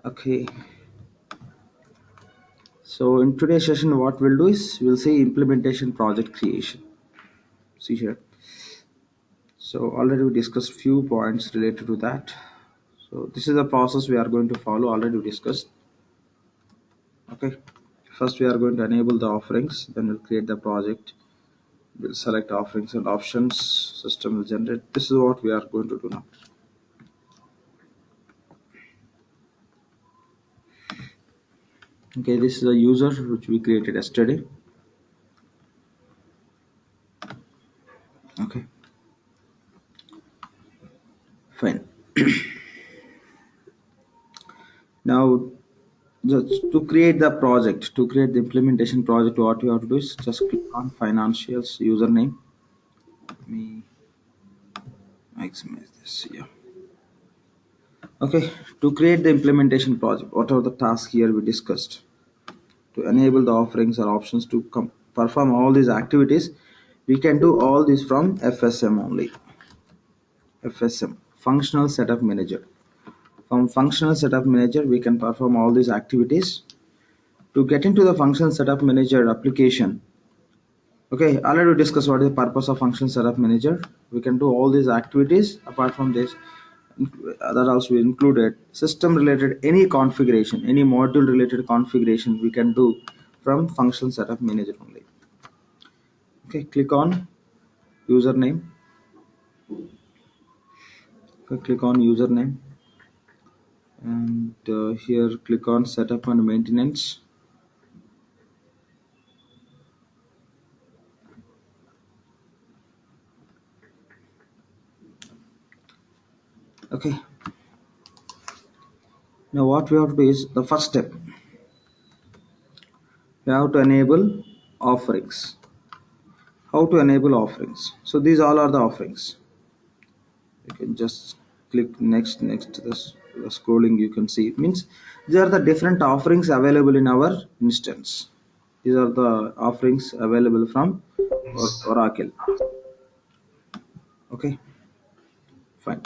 Okay, so in today's session, what we'll do is we'll see implementation project creation. See here. So already we discussed few points related to that. So this is the process we are going to follow. Already we discussed. Okay. First, we are going to enable the offerings. Then we'll create the project. We'll select offerings and options. System will generate. This is what we are going to do now. Okay, this is a user which we created yesterday. Okay, fine. Now, just to create the project, to create the implementation project, what you have to do is just click on financials username. Let me maximize this. Yeah. Okay. To create the implementation project, what are the tasks here we discussed? To enable the offerings or options to perform all these activities, we can do all this from FSM only. FSM, Functional Setup Manager. From Functional Setup Manager, we can perform all these activities. To get into the Functional Setup Manager application, okay, already discuss what is the purpose of Function Setup Manager. We can do all these activities. Apart from this, that also included system related any configuration, any module related configuration we can do from Function Setup Manager only. Okay, click on username. Okay, click on username, and here click on setup and maintenance. Okay, now what we have to do is the first step. We have to enable offerings. How to enable offerings? So these all are the offerings. You can just click next to this. The scrolling you can see it means these are the different offerings available in our instance. These are the offerings available from Oracle. Okay, fine.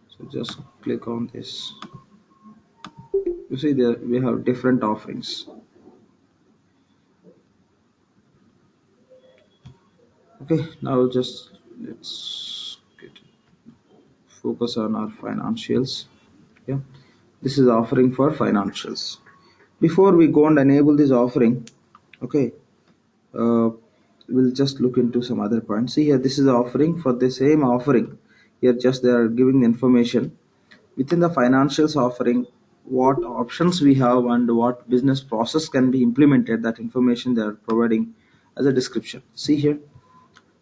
So just click on this. You see there we have different offerings. Okay, now just let's focus on our financials. Yeah, this is offering for financials. Before we go and enable this offering, okay, we'll just look into some other points. See here, this is the offering. For the same offering, here just they are giving the information within the financials offering, what options we have and what business process can be implemented. That information they are providing as a description. See here,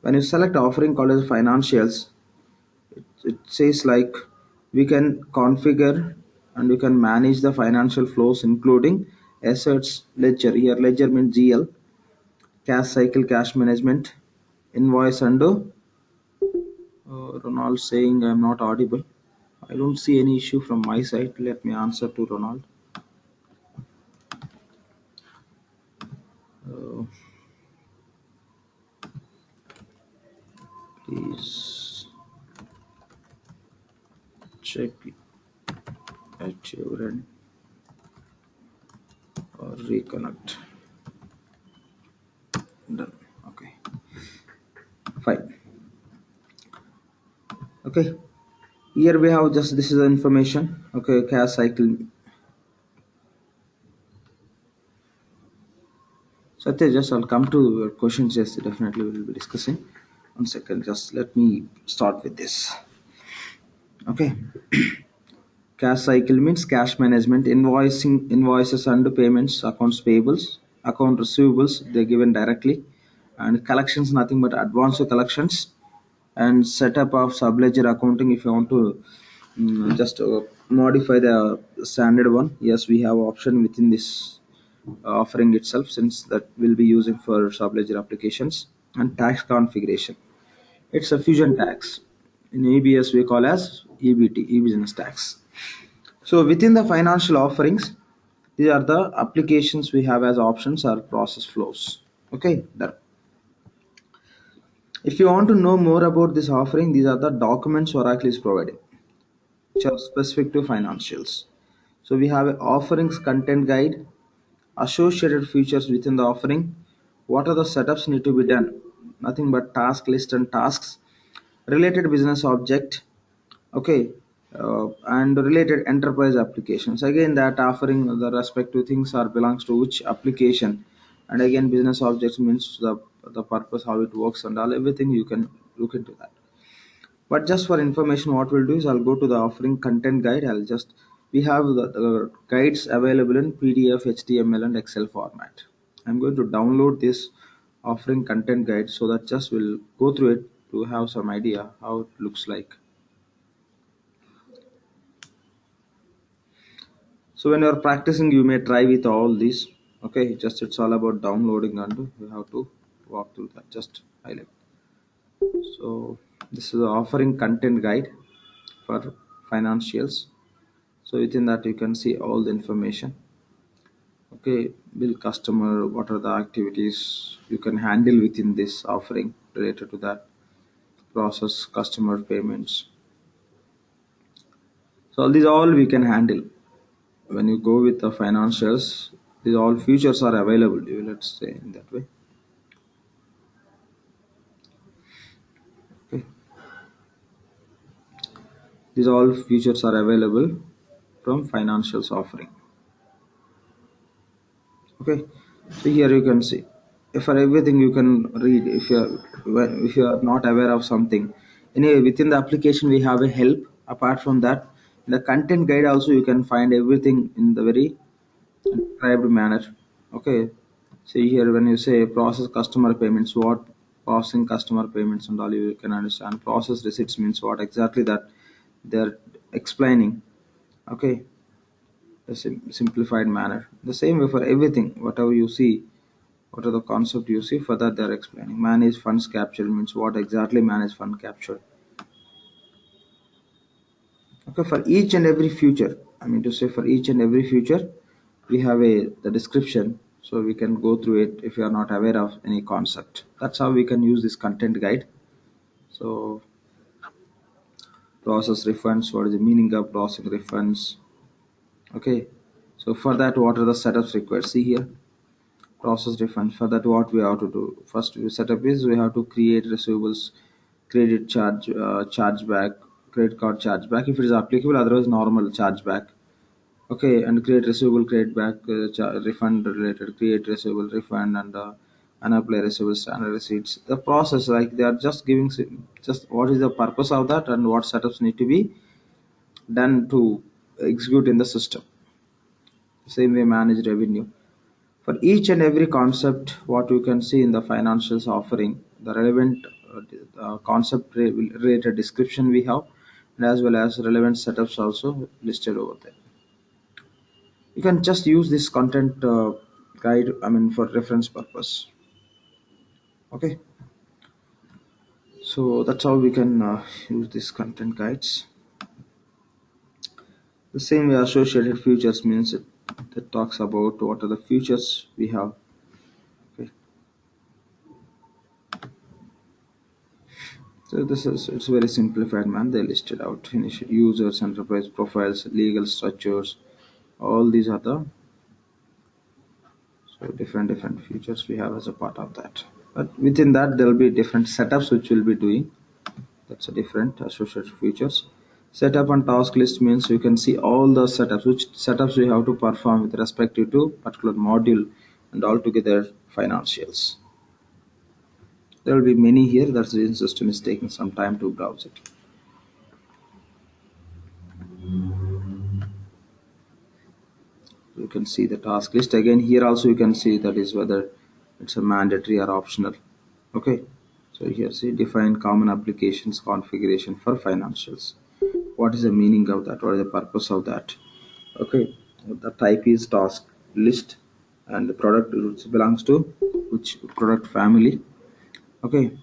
when you select offering called as financials, it says like we can configure and we can manage the financial flows including assets ledger. Here ledger means GL, cash cycle, cash management, invoice, and Ronald saying I'm not audible. I don't see any issue from my side. Let me answer to Ronald. Uh, Please check at your end or reconnect. Done. Okay. Fine. Okay. Here we have just this is the information. Okay, cash cycle. Satya, just I'll come to your questions. Yes, definitely we will be discussing. 1 second, just let me start with this. Okay. Cash cycle means cash management, invoicing, invoices and payments, accounts payables, account receivables, they're given directly, and collections, nothing but advance collections, and setup of subledger accounting if you want to just modify the standard one. Yes, we have option within this offering itself since that will be using for subledger applications, and tax configuration. It's a fusion tax. In EBS we call as EBT, e-business tax. So within the financial offerings, these are the applications we have as options or process flows. Okay, that. If you want to know more about this offering, these are the documents Oracle is providing, which are specific to financials. So we have a offerings content guide, associated features within the offering, what are the setups need to be done, nothing but task list and tasks, related business object, okay, and related enterprise applications. Again, that offering the respective things are belongs to which application, and again business objects means the purpose, how it works and all, everything you can look into that. But just for information, what we'll do is I'll go to the offering content guide. I'll just, we have the guides available in PDF, HTML and Excel format. I'm going to download this offering content guide so that just we'll go through it to have some idea how it looks like. So when you're practicing, you may try with all these. Okay, just it's all about downloading and you have to walk through that. Just highlight. So this is the offering content guide for financials. So within that you can see all the information. Okay, bill customer, what are the activities you can handle within this offering related to that, process customer payments. So all these all we can handle when you go with the financials. These all features are available, let's say in that way. Okay, these all features are available from financials offering. Okay, so here you can see, if for everything you can read, if you are not aware of something, anyway within the application we have a help. Apart from that, in the content guide also you can find everything in the very described manner. Okay, see here when you say process customer payments, what processing customer payments and all, you can understand. Process receipts means what exactly that they're explaining. Okay, a simplified manner. The same way for everything, whatever you see, what are the concept you see, for that they're explaining. Manage funds capture means what exactly manage fund capture. Okay, for each and every future, I mean to say for each and every future, we have a the description, so we can go through it if you are not aware of any concept. That's how we can use this content guide. So process refunds, what is the meaning of processing refunds? Okay, so for that, what are the setups required? See here, process refunds. For that, what we have to do first, we setup is we have to create receivables, credit charge, chargeback, credit card chargeback if it is applicable, otherwise normal chargeback. Okay, and create receivable, credit back, refund related, create receivable, refund, and apply receivable standard receipts. The process, like they are just giving just what is the purpose of that and what setups need to be done to execute in the system. Same way manage revenue. For each and every concept, what you can see in the financials offering, the relevant concept related description we have, and as well as relevant setups also listed over there. You can just use this content guide, I mean for reference purpose. Okay, so that's how we can use these content guides. The same way associated features means that talks about what are the features we have. Okay, so this is, it's very simplified man. They listed out initial users, enterprise profiles, legal structures, all these are the, so different features we have as a part of that. But within that there will be different setups which we'll be doing. That's a different associated features. Setup and task list means you can see all the setups, which setups we have to perform with respect to particular module and altogether financials. There will be many here. That's the reason system is taking some time to browse it. You can see the task list again here. Also you can see that is whether it's a mandatory or optional. Okay, so here see define common applications configuration for financials. What is the meaning of that? What is the purpose of that? Okay, the type is task list, and the product which belongs to which product family. Okay,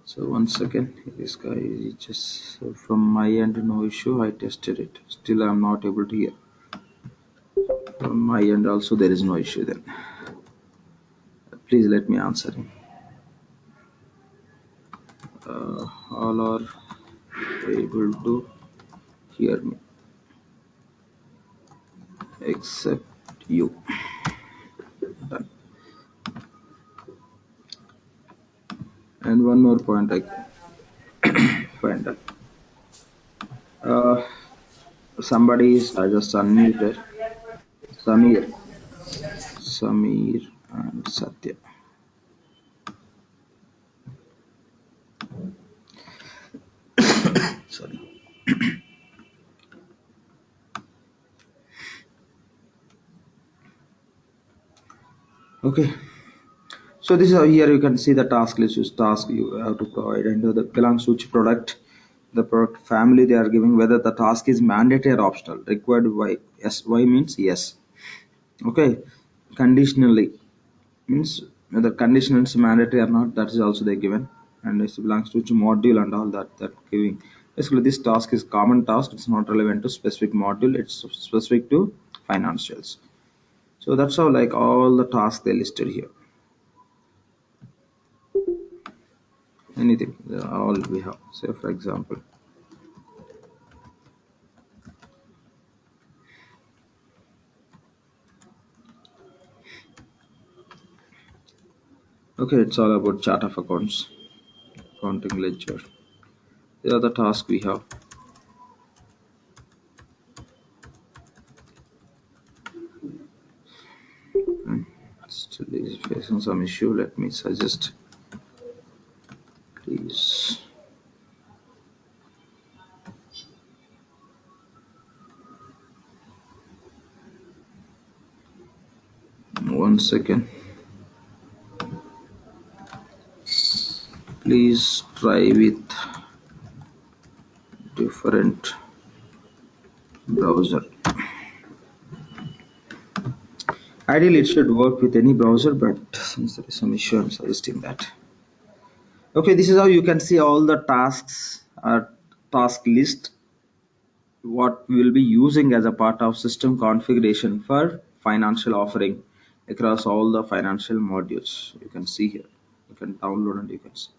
so one second, this guy is just, so from my end no issue, I tested it, still I'm not able to hear. From my end also there is no issue. Then please let me answer him. All are able to hear me except you. Done. And one more point I find that somebody is I just unmuted. Samir, Samir and Satya. Sorry. Okay. So this is how here you can see the task list. Is task you have to provide and the belongs to which product, the product family they are giving, whether the task is mandatory or optional, required by yes. Y means yes. Okay. Conditionally means whether condition is mandatory or not. That is also they given, and it belongs to which module and all that giving. Basically, this task is common task. It's not relevant to specific module. It's specific to financials. So that's how like all the tasks they listed here. Anything all we have, say for example, okay, it's all about chart of accounts, accounting ledger. These are the tasks we have. Still is facing some issue. Let me suggest, please. One second. Please try with different browser. Ideally, it should work with any browser, but since there is some issue, I'm suggesting that. Okay, this is how you can see all the tasks or task list what we will be using as a part of system configuration for financial offering across all the financial modules. You can see here. You can download and you can see.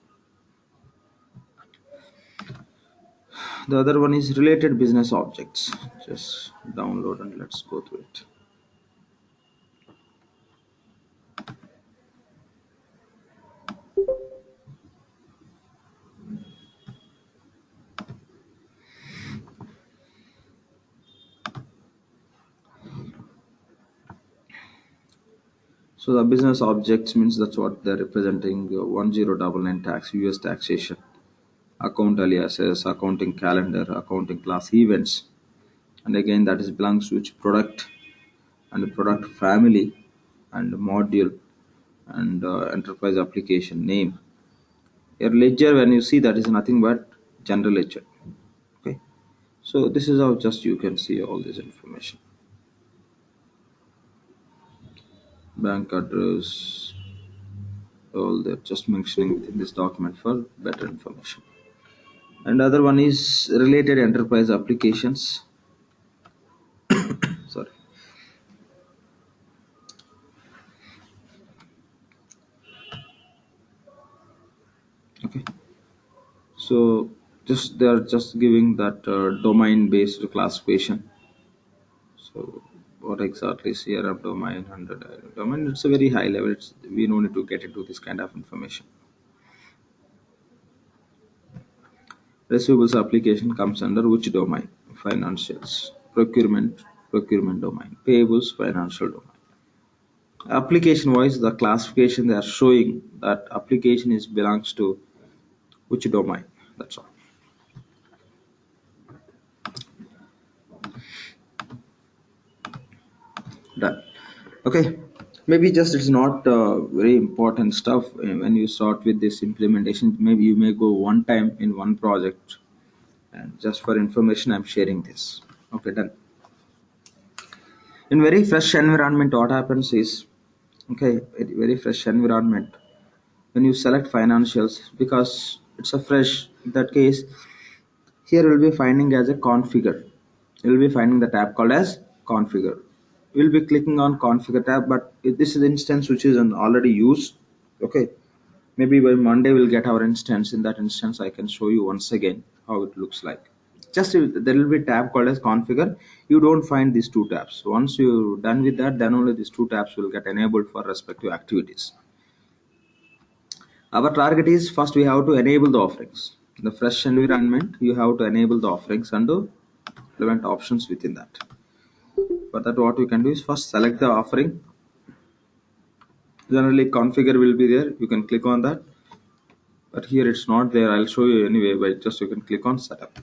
The other one is related business objects. Just download and let's go through it. So the business objects means that's what they're representing 1099 tax, US taxation, account aliases, accounting calendar, accounting class events. And again that is belongs to which product and the product family and module and enterprise application name. Your ledger when you see that is nothing but general ledger. Okay. So this is how just you can see all this information. Bank address, all that just mentioning within this document for better information. And other one is related enterprise applications. Sorry. Okay. So just they are just giving that domain based classification. So what exactly is CRM domain and domain? It's a very high level. We don't need to get into this kind of information. Receivables application comes under which domain? Financials. Procurement domain. Payables, financial domain. Application wise, the classification they are showing that application is belongs to which domain. That's all. Done. Okay. Maybe just it's not very important stuff when you start with this implementation. Maybe you may go one time in one project, and just for information, I'm sharing this. Okay, done. In very fresh environment, what happens is, okay, very fresh environment. When you select financials, because it's a fresh. In that case, here we'll be finding as a configure. You'll be finding the tab called as configure. We'll be clicking on configure tab, but if this is instance which is an already used, okay, maybe by Monday we'll get our instance. In that instance I can show you once again how it looks like. just there will be a tab called as configure. You don't find these two tabs. Once you're done with that, then only these two tabs will get enabled for respective activities. Our target is first we have to enable the offerings. In the fresh environment, you have to enable the offerings and the relevant options within that. For that, what we can do is first select the offering. Generally, configure will be there. You can click on that, but here it's not there. I'll show you anyway. But just you can click on setup.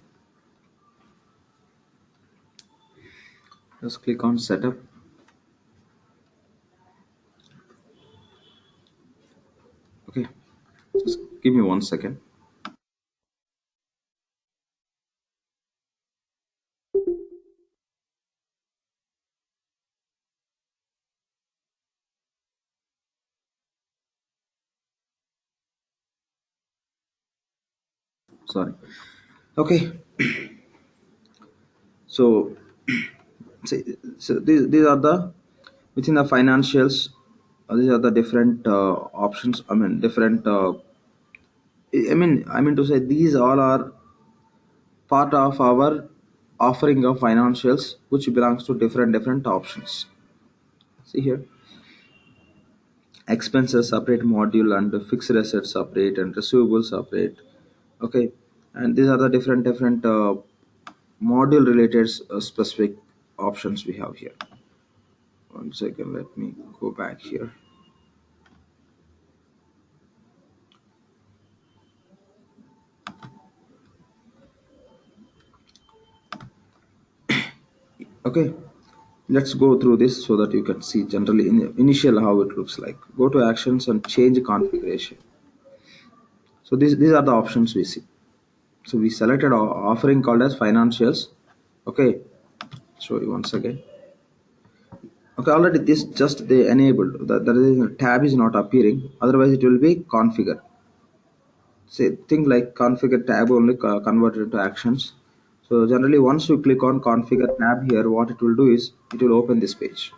Just click on setup. Okay, just give me 1 second. Sorry. Okay, so so these are the within the financials. These are the different options. I mean, different. I mean to say these all are part of our offering of financials, which belongs to different options. See here, expenses separate module and fixed assets separate and receivables separate. Okay, and these are the different module related specific options we have here. 1 second, let me go back here. Okay, let's go through this so that you can see generally in the initial how it looks like. Go to actions and change configuration. So these are the options we see. So we selected our offering called as financials. Okay, show you once again. Okay, already this just they enabled that is tab is not appearing, otherwise it will be configure. Say thing like configure tab only converted into actions. So generally once you click on configure tab here, what it will do is it will open this page.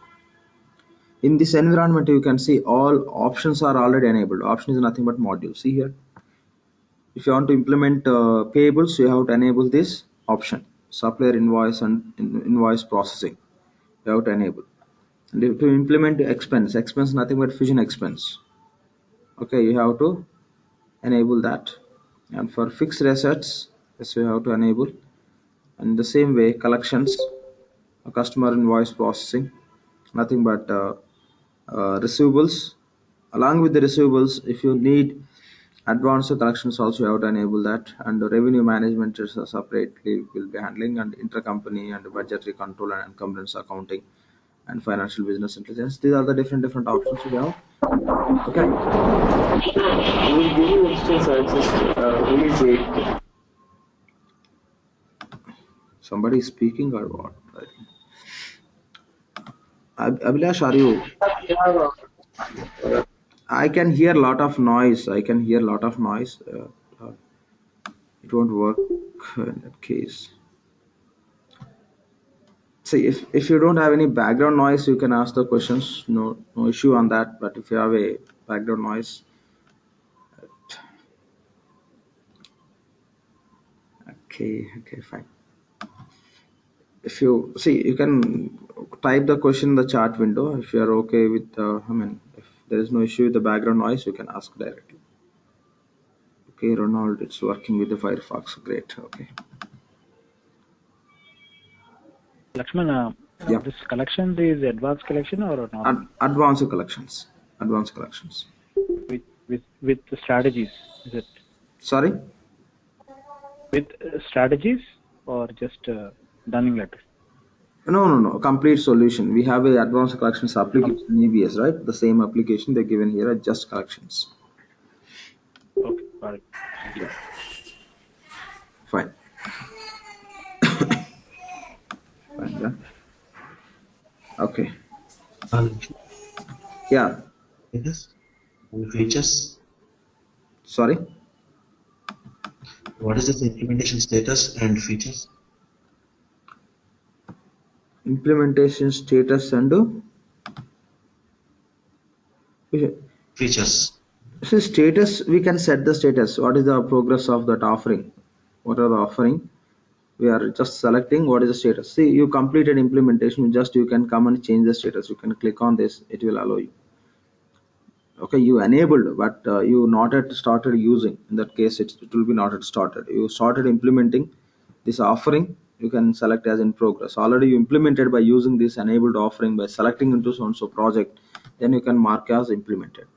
In this environment you can see all options are already enabled. Option is nothing but module. See here, if you want to implement payables, you have to enable this option, supplier invoice and invoice processing. You have to enable. And to implement expense nothing but fusion expense. Okay, you have to enable that. And for fixed assets, yes, you have to enable. And the same way, collections, customer invoice processing, nothing but receivables. Along with the receivables, if you need advanced collections also you have to enable that, and the revenue management is separately will be handling, and intercompany and budgetary control and encumbrance accounting and financial business intelligence. These are the different options we have. Okay, we will give you instance access release date. Somebody is speaking or what? Abhilash, are you? I can hear a lot of noise. It won't work in that case. See, if you don't have any background noise, you can ask the questions. No issue on that. But if you have a background noise, okay, fine. If you see, you can type the question in the chat window. If you are okay with, if there is no issue with the background noise, you can ask directly. Okay, Ronald, it's working with the Firefox. Great. Okay. Lakshman, Yeah. this collection is advanced collection or not? Advanced collections. With the strategies, is it? Sorry? With strategies or just dunning letter? No. Complete solution. We have a advanced collections application in EBS, right? The same application they're given here at just collections. Okay, got it. Yeah. Fine. Fine, yeah. Okay. Yeah. Yes. And features. Sorry? What is the implementation status and features? Implementation status and Features. so status, we can set the status. What is the progress of that offering? What are the offering? we are just selecting what is the status. See, you completed implementation, just you can come and change the status. You can click on this, it will allow you. Okay, you enabled, but you not yet started using. In that case, it will be not yet started. You started implementing this offering, you can select as in progress. Already you implemented by using this enabled offering by selecting into so and so project, then you can mark as implemented.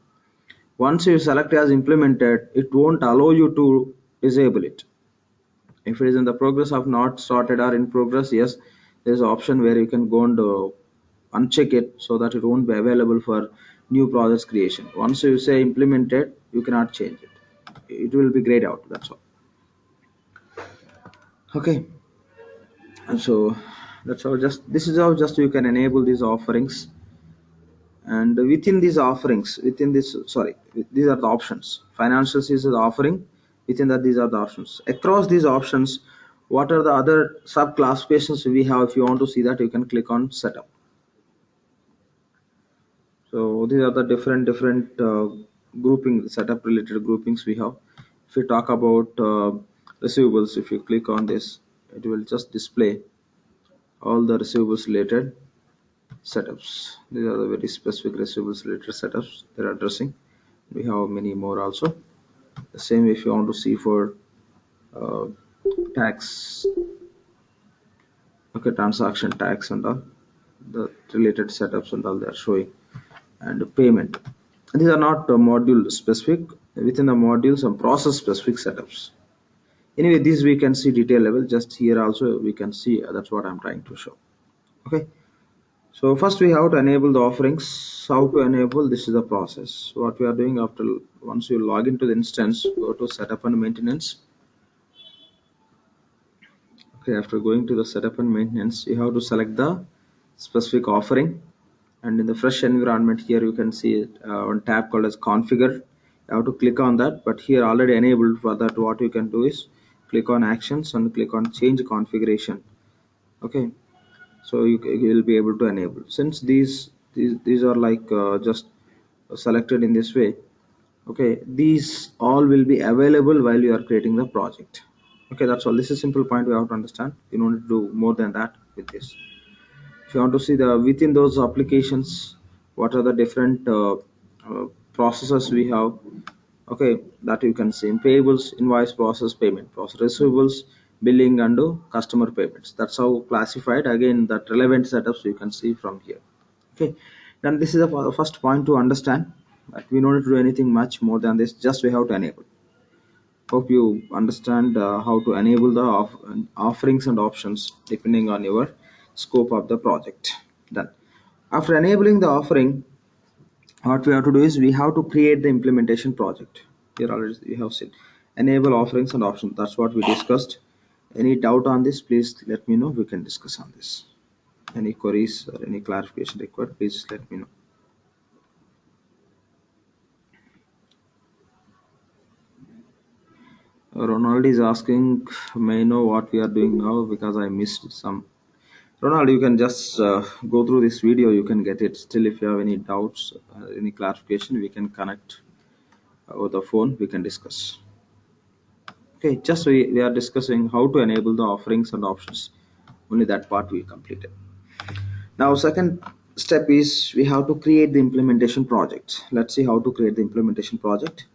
Once you select as implemented, it won't allow you to disable it. If it is in the progress of not started or in progress, yes, there's an option where you can go and uncheck it so that it won't be available for new projects creation. Once you say implemented, you cannot change it. It will be grayed out, that's all. Okay, and so that's how just this is how just you can enable these offerings. And within these offerings, within this, sorry, these are the options. Financials is the offering. Within that, these are the options. Across these options, what are the other sub classifications we have? If you want to see that, you can click on setup. So these are the different grouping, setup related groupings we have. If you talk about receivables, if you click on this, it will just display all the receivables related setups. These are the very specific receivables related setups they're addressing. We have many more also. The same if you want to see for uh, tax, okay, transaction tax and all the related setups and all they are showing. And payment, these are not module specific. Within the module, some process specific setups. Anyway, these we can see detail level. Just here also we can see, that's what I'm trying to show. Okay, so first we have to enable the offerings. How to enable, this is the process. What we are doing after, once you log into the instance, go to setup and maintenance. Okay, after going to the setup and maintenance, you have to select the specific offering, and in the fresh environment here you can see it, one tab called as configure. You have to click on that, but here already enabled. For that, what you can do is click on actions and click on change configuration. Okay, so you will be able to enable, since these are like just selected in this way. Okay, these all will be available while you are creating the project. Okay, that's all. This is simple point we have to understand. You don't need to do more than that with this. If you want to see the within those applications, what are the different processes we have. Okay, that you can see in payables, invoice process, payment process, receivables, billing, and customer payments. That's how classified. Again, that relevant setups you can see from here. Okay, then this is the first point to understand, that we don't need to do anything much more than this, just we have to enable. Hope you understand how to enable the offerings and options depending on your scope of the project. Then after enabling the offering, what we have to do is we have to create the implementation project. Here already we have seen enable offerings and options. That's what we discussed. Any doubt on this, please let me know. We can discuss on this. Any queries or any clarification required, please let me know. Ronald is asking, may I know what we are doing now, because I missed some. Ronald, you can just go through this video, you can get it. Still, if you have any doubts, any clarification, we can connect over the phone, we can discuss. Okay, just we are discussing how to enable the offerings and options. Only that part we completed. Now, second step is we have to create the implementation project. Let's see how to create the implementation project.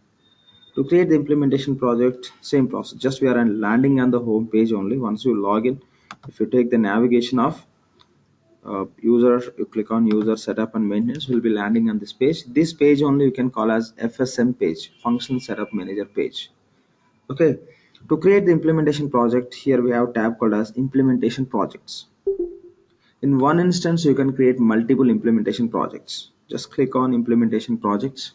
To create the implementation project, same process. Just we are landing on the home page only. Once you log in, if you take the navigation of user, you click on user setup and maintenance, will be landing on this page. This page only you can call as FSM page, function setup manager page. Okay, to create the implementation project, here we have tab called as implementation projects. In one instance, you can create multiple implementation projects. Just click on implementation projects.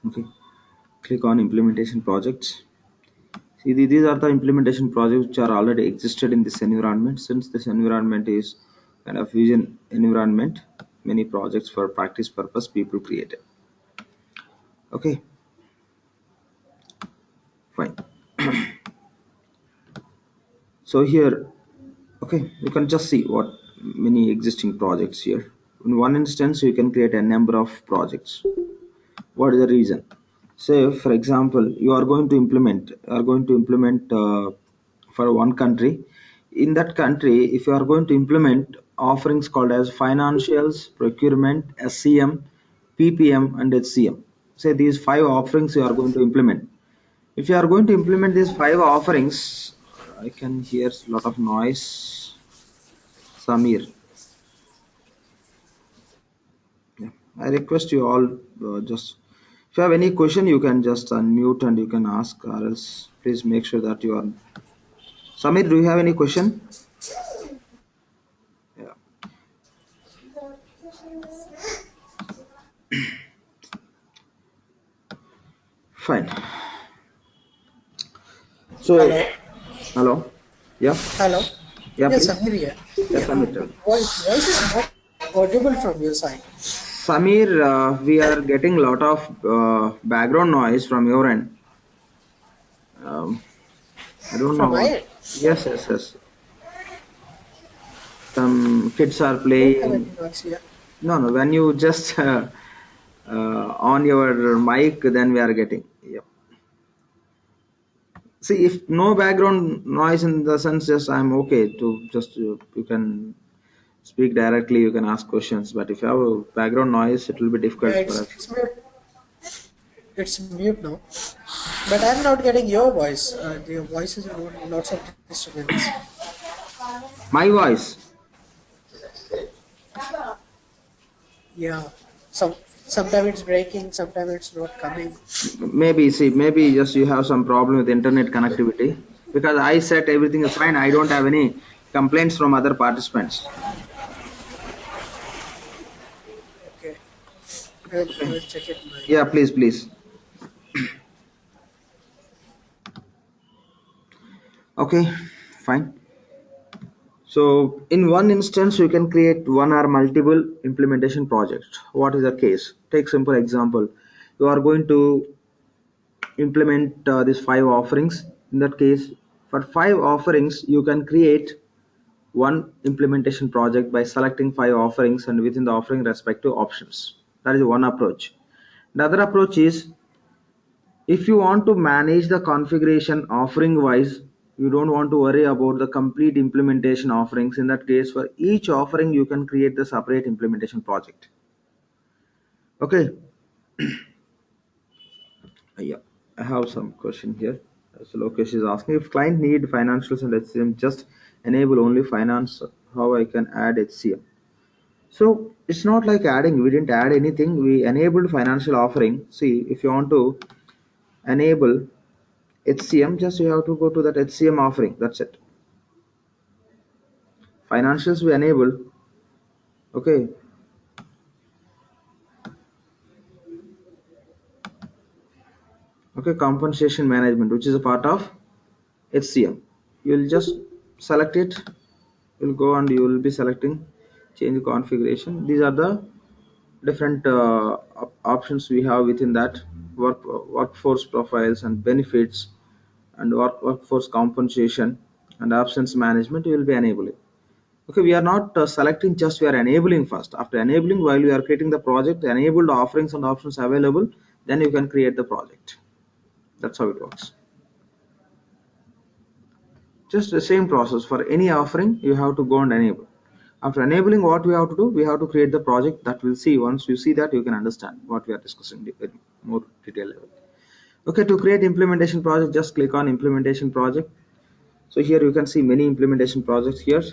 Okay, click on implementation projects. See, these are the implementation projects which are already existed in this environment. Since this environment is kind of fusion environment, many projects for practice purpose people created. Okay, fine. So here, okay, you can just see what many existing projects here. In one instance, you can create a number of projects. What is the reason? say for example you are going to implement for one country. In that country, if you are going to implement offerings called as financials, procurement, SCM, PPM and HCM, say these five offerings you are going to implement. If you are going to implement these five offerings, I can hear a lot of noise. Samir, yeah, I request you all, just if you have any question you can just unmute and you can ask, or else please make sure that you are. Samir, do you have any question? Yeah. Fine. So, Hello. hello. Yeah. Hello. Yeah, Yes, please. Samir here. Yeah, Samir, tell me. Voice is not audible from your side. Samir, we are getting a lot of background noise from your end. I don't know From my what. end. Yes, yes, yes. Some kids are Don't have any playing. noise here. No, no. When you just on your mic, then we are getting. Yep. See, if no background noise in the sense, just I'm okay to just you can speak directly. You can ask questions. But if you have a background noise, it will be Yeah, difficult for us. it's mute. It's mute now. But I'm not getting your voice. Your voice is lots of disturbance. My voice. Yeah. Sometimes it's breaking. Sometimes it's not coming. Maybe just you have some problem with internet connectivity, because I said everything is fine. I don't have any complaints from other participants. Okay. I will check it. Yeah, please. Okay, fine. So in one instance, you can create one or multiple implementation projects. What is the case? Take simple example. You are going to implement these five offerings. In that case, for five offerings, you can create one implementation project by selecting five offerings and within the offering respective options. That is one approach. The other approach is, if you want to manage the configuration offering wise, you don't want to worry about the complete implementation offerings. In that case, for each offering, you can create the separate implementation project. Okay. Yeah, I have some question here. So Lokesh is asking, if client need financials and HCM, just enable only finance, how I can add HCM? So it's not like adding, we didn't add anything, we enabled financial offering. See, if you want to enable HCM, just you have to go to that HCM offering, that's it. Financials we enable. Okay. Okay, compensation management, which is a part of HCM. You'll just select it, you'll go and you will be selecting change configuration. These are the different options we have within that. Workforce profiles and benefits and workforce compensation and absence management, you will be enabling. Okay, we are not selecting, just we are enabling first. After enabling, while we are creating the project, enabled offerings and options available, then you can create the project. That's how it works. Just the same process for any offering, you have to go and enable. After enabling, what we have to do, we have to create the project. That will see, once you see that, you can understand what we are discussing in more detail level. Okay, to create implementation project, just click on implementation project. So here you can see many implementation projects here.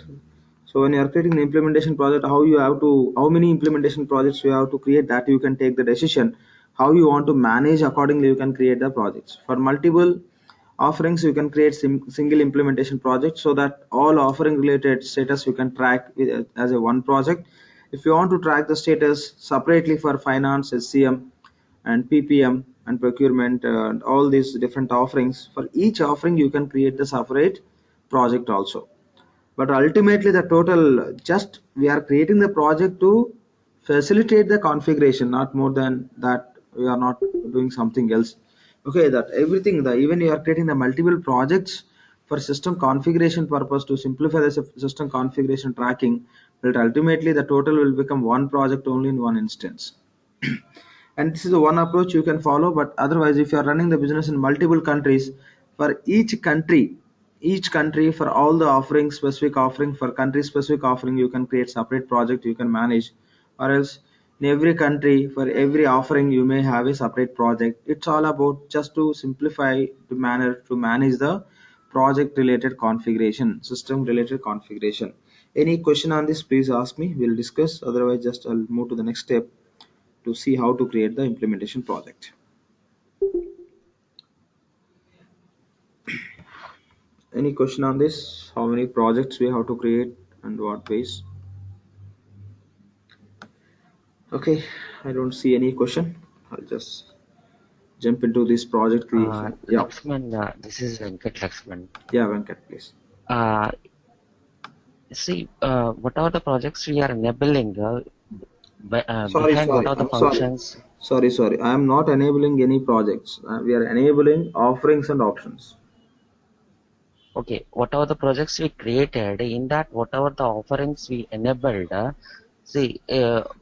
So when you are creating the implementation project, how many implementation projects you have to create, that you can take the decision. How you want to manage, accordingly you can create the projects. For multiple offerings, you can create single implementation project, so that all offering related status you can track as a one project. If you want to track the status separately for finance, HCM and PPM and procurement and all these different offerings, for each offering you can create the separate project also. But ultimately the total, just we are creating the project to facilitate the configuration, not more than that. We are not doing something else. Okay, that everything, the even you are creating the multiple projects for system configuration purpose, to simplify the system configuration tracking, but ultimately the total will become one project only in one instance. and this is the one approach you can follow. But otherwise, if you are running the business in multiple countries, for each country, for all the offering, specific offering, for country specific offering, you can create separate project you can manage. Or else in every country, for every offering, you may have a separate project. It's all about just to simplify to manage the project related configuration, system related configuration. Any question on this, please ask me, we'll discuss. Otherwise, just I'll move to the next step to see how to create the implementation project. Any question on this? How many projects we have to create and what ways? Okay, I don't see any question. I'll just jump into this project creation. Yeah, Lakshman, this is Venkat Lakshman. yeah, Venkat, please. What are the projects we are enabling? Sorry, Behind what sorry, are the I'm sorry. functions? Sorry. I am not enabling any projects. We are enabling offerings and options. Okay, what are the projects we created? In that, whatever the offerings we enabled,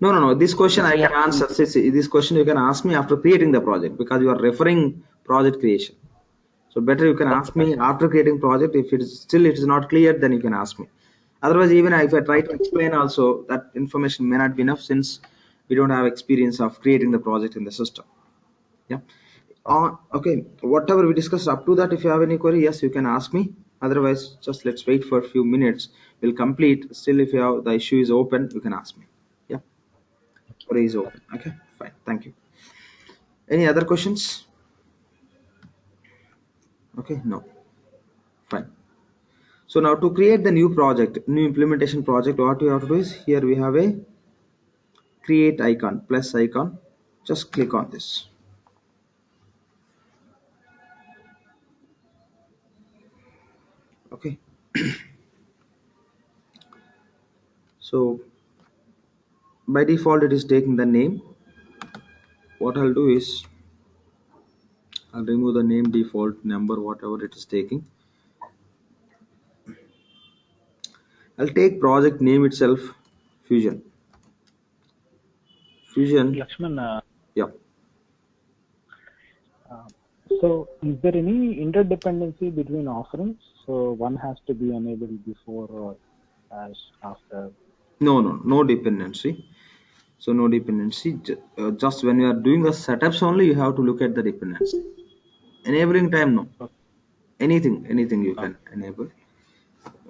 No. This question I we can are answer. See, this question you can ask me after creating the project, because you are referring project creation. So better you can ask me after creating project. If it is not clear, then you can ask me. Otherwise, even if I try to explain also, that information may not be enough, since we don't have experience of creating the project in the system. Yeah. Okay. Whatever we discussed up to that, if you have any query, yes, you can ask me. Otherwise, just let's wait for a few minutes. We'll complete. Still, if you have the issue is open, you can ask me. Yeah. Query is open. Okay. Fine. Thank you. Any other questions? Okay. No. Fine. So now to create the new project, new implementation project, what you have to do is, here we have a create icon, plus icon. Just click on this. Okay. So by default it is taking the name. What I'll do is, I'll remove the name default number, whatever it is taking. I'll take project name itself, Fusion. Lakshman, Yeah. so is there any interdependency between offerings? So one has to be enabled before or as after? No dependency. So no dependency. Just when you are doing the setups only, you have to look at the dependency. Enabling time, no. Okay. Anything you can enable.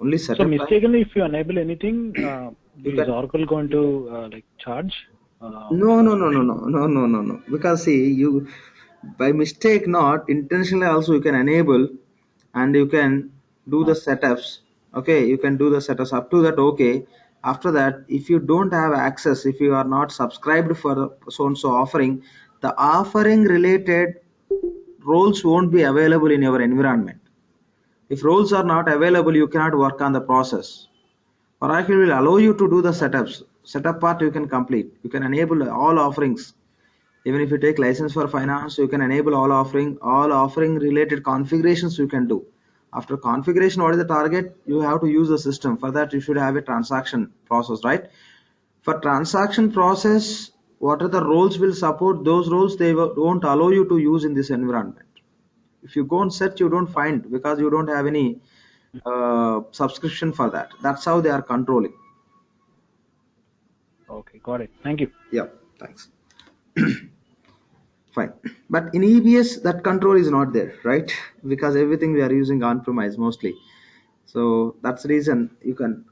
Only setup So time. mistakenly, if you enable anything, is Oracle going to charge? No. Because see, you by mistake, not intentionally, also you can enable, and you can do the setups. Okay, you can do the setups up to that. Okay, after that, if you don't have access, if you are not subscribed for so and so offering, the offering related roles won't be available in your environment. If roles are not available, you cannot work on the process. Oracle will allow you to do the setups. Setup part you can complete. You can enable all offerings. Even if you take license for finance, you can enable all offering related configurations you can do. After configuration, what is the target? You have to use the system. For that, you should have a transaction process, right? For transaction process, what are the roles will support? Those roles they won't allow you to use in this environment. If you go and search, you don't find, because you don't have any subscription for that. That's how they are controlling. Okay, got it. Thank you. Yeah, thanks. Fine. But in EBS, that control is not there, right? Because everything we are using on-premise mostly. So that's the reason you can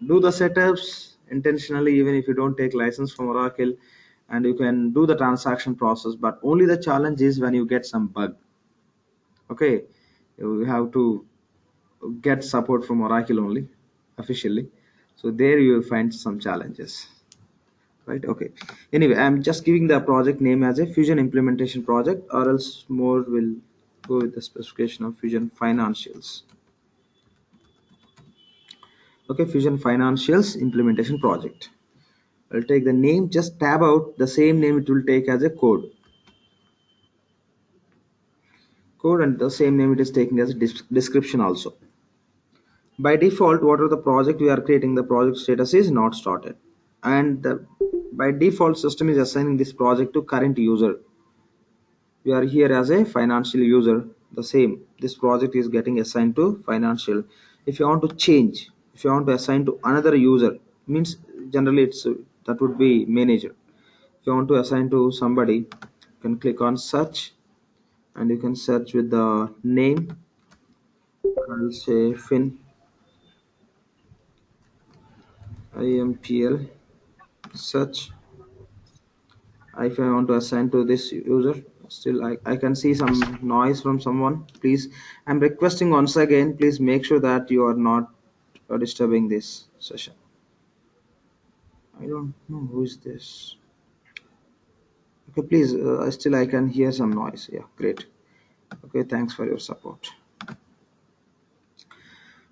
do the setups intentionally, even if you don't take license from Oracle, and you can do the transaction process. But only the challenge is when you get some bug. Okay, you have to get support from Oracle only officially. So there you will find some challenges. Right. Okay. Anyway, I'm just giving the project name as a Fusion implementation project, or else more will go with the specification of Fusion Financials. Okay, Fusion Financials implementation project. I'll take the name, just tab out the same name it will take as a code, and the same name it is taking as a description also. By default, what are the project we are creating? The project status is not started, and the by default system is assigning this project to current user. We are here as a financial user. The same, this project is getting assigned to financial. If you want to change, if you want to assign to another user, means generally it's that would be manager. If you want to assign to somebody, you can click on search and you can search with the name. I'll say fin IMPL search. If I want to assign to this user, still I can see some noise from someone. Please, I'm requesting once again, please make sure that you are not disturbing this session. I don't know who is this. Okay, please, still I can hear some noise. Yeah, great. Okay, thanks for your support.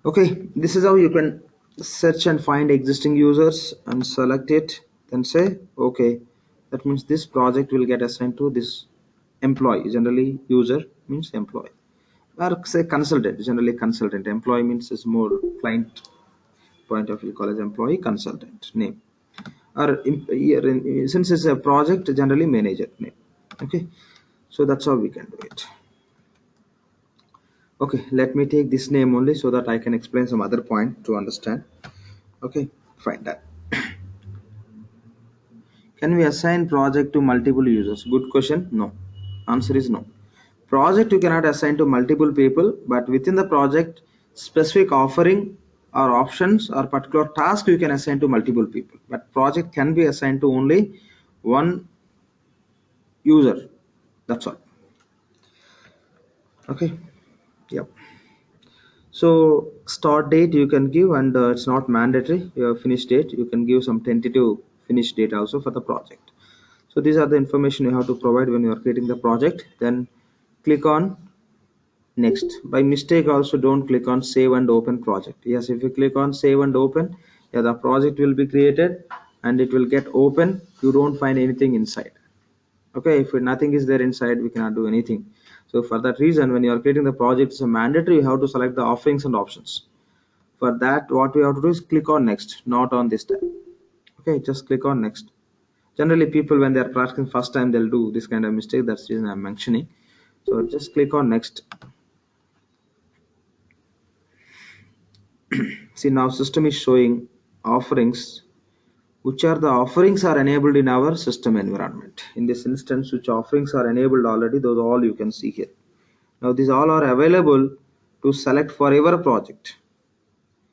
Okay, this is how you can search and find existing users and select it, then say okay. That means this project will get assigned to this employee. Generally user means employee, or say consultant. Generally consultant. Employee means is more client point of view, call as employee, consultant name, or since it's a project, generally manager name. Okay, so that's how we can do it. Okay, let me take this name only so that I can explain some other point to understand. Okay, fine, that. Can we assign project to multiple users? Good question. No. Answer is no. Project you cannot assign to multiple people, but within the project, specific offering or options or particular task you can assign to multiple people. But project can be assigned to only one user. That's all. Okay. Yep. So start date you can give, and it's not mandatory. Your finish date you can give some tentative finish date also for the project. So these are the information you have to provide when you are creating the project. Then click on next. By mistake also don't click on save and open project. Yes, if you click on save and open, yeah, the project will be created and it will get open. You don't find anything inside. Okay, if nothing is there inside, we cannot do anything. So for that reason, when you are creating the project, it's a mandatory, you have to select the offerings and options. For that, what we have to do is click on next, not on this tab. Okay, just click on next. Generally people when they are practicing first time, they'll do this kind of mistake. That's the reason I'm mentioning. So just click on next. See, now system is showing offerings. Which are the offerings are enabled in our system environment. In this instance, which offerings are enabled already, those all you can see here. Now these all are available to select for your project.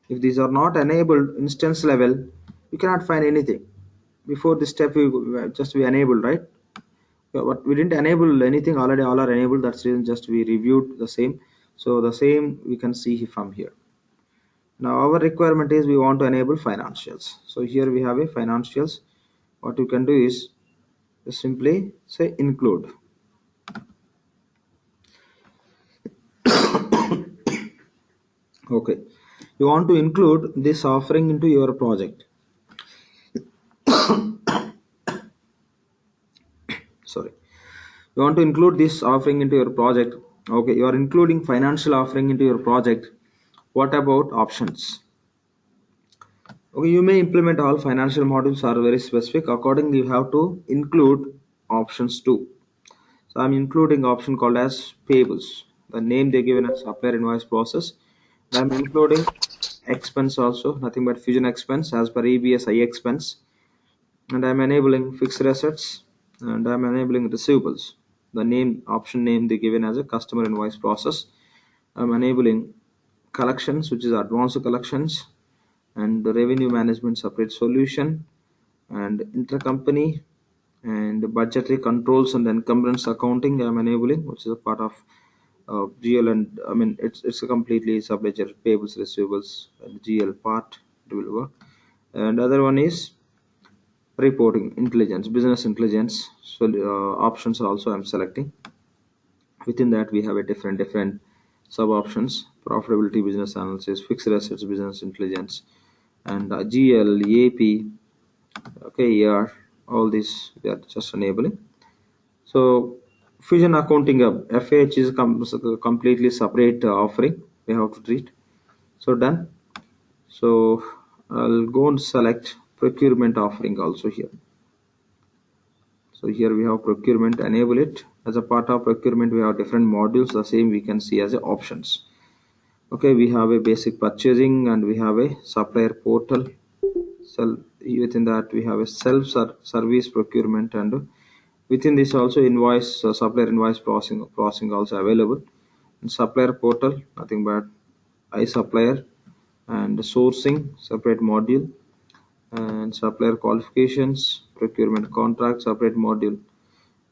If these are not enabled instance level, you cannot find anything. Before this step we enabled, right? But we didn't enable anything, already all are enabled. That's the reason just we reviewed the same. So the same we can see from here. Now our requirement is we want to enable financials. So here we have a financials. What you can do is simply say include. Okay, you want to include this offering into your project. Sorry, you want to include this offering into your project. Okay, you are including financial offering into your project. What about options? Okay, you may implement all financial modules are very specific. Accordingly, you have to include options too. So I'm including option called as payables. The name they given as supplier invoice process. I'm including expense also, nothing but fusion expense as per EBS I expense. And I'm enabling fixed assets and I'm enabling receivables. The name option name they given as a customer invoice process. I'm enabling collections, which is advanced collections, and the revenue management separate solution, and intercompany and budgetary controls and encumbrance accounting I'm enabling, which is a part of GL, and I mean it's a completely subledger payables receivables and GL part it will work. And other one is reporting intelligence, business intelligence. So options also I'm selecting. Within that we have a different sub options: profitability, business analysis, fixed assets, business intelligence, and GL, AP, okay, ER, all these we are just enabling. So Fusion Accounting Hub, FH is completely separate offering we have to treat. So done. So I'll go and select procurement offering also here. So here we have procurement, enable it. As a part of procurement, we have different modules. The same we can see as options. Okay, we have a basic purchasing and we have a supplier portal. So within that we have a self-service procurement, and within this also invoice, supplier invoice processing also available. And supplier portal, nothing but iSupplier, and sourcing separate module, and supplier qualifications, procurement contract separate module.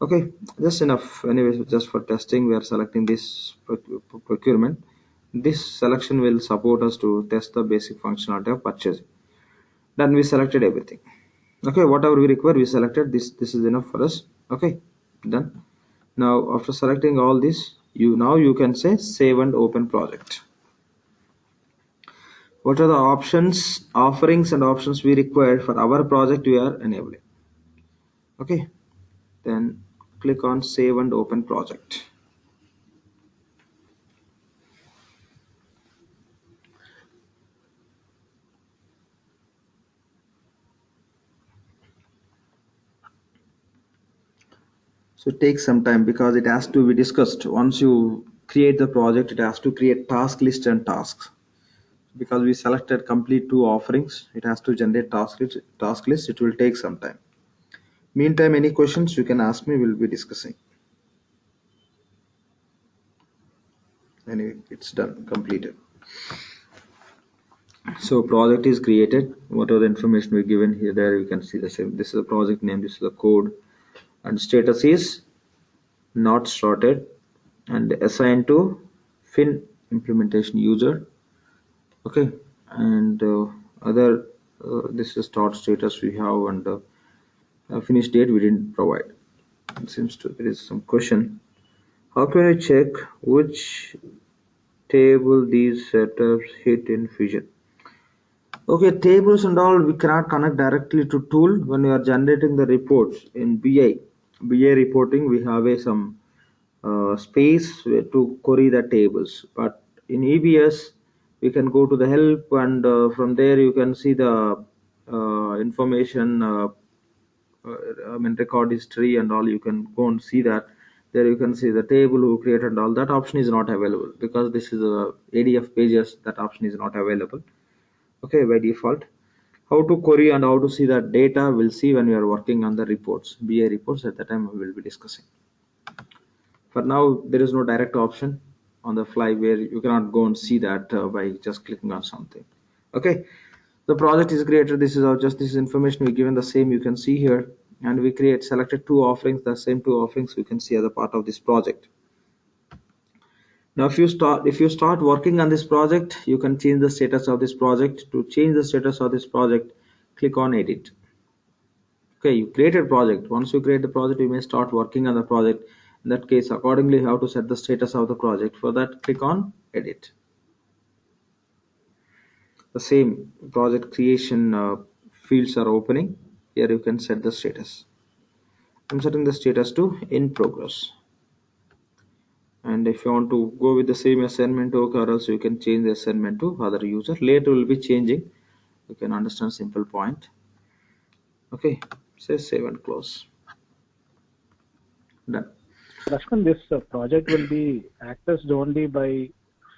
Okay, just enough. Anyways, just for testing, we are selecting this procurement. This selection will support us to test the basic functionality of purchasing. Then we selected everything. Okay, whatever we require, we selected this. This is enough for us. Okay, done. Now, after selecting all this, you can say save and open project. What are the options, offerings, and options we required for our project we are enabling? Okay, then click on save and open project. So it takes some time because it has to be discussed. Once you create the project, it has to create task list and tasks. Because we selected complete 2 offerings, it has to generate task list. It will take some time. Meantime, any questions you can ask me, we'll be discussing. Anyway, it's done, completed. So project is created. What are the information we given here? There you can see the same. This is the project name, this is the code, and status is not started and assigned to Fin implementation user. Okay, and other this is start status we have, and finish date we didn't provide. It seems to there is some question. How can I check which table these setups hit in Fusion? Okay, tables and all we cannot connect directly to tool when we are generating the reports in BI reporting. We have some space to query the tables, but in EBS we can go to the help, and from there you can see the information, I mean record history and all. You can go and see that. There you can see the table who created and all. That option is not available because this is a ADF pages. That option is not available. Okay, by default. How to query and how to see that data we'll see when we are working on the reports, BI reports. At the time we will be discussing. For now, there is no direct option on the fly where you cannot go and see that by just clicking on something. Okay, the project is created. This is this information we given the same you can see here, and we selected 2 offerings. The same 2 offerings you can see as a part of this project. Now if you start working on this project, you can change the status of this project. To change the status of this project, click on edit. Okay, you created project. Once you create the project, you may start working on the project. In that case, accordingly you have to set the status of the project. For that, click on edit. The same project creation fields are opening. Here you can set the status. I'm setting the status to in progress. And if you want to go with the same assignment, or else you can change the assignment to other user. Later will be changing. You can understand simple point. Okay, say save and close. Done. Lakshman, this project will be accessed only by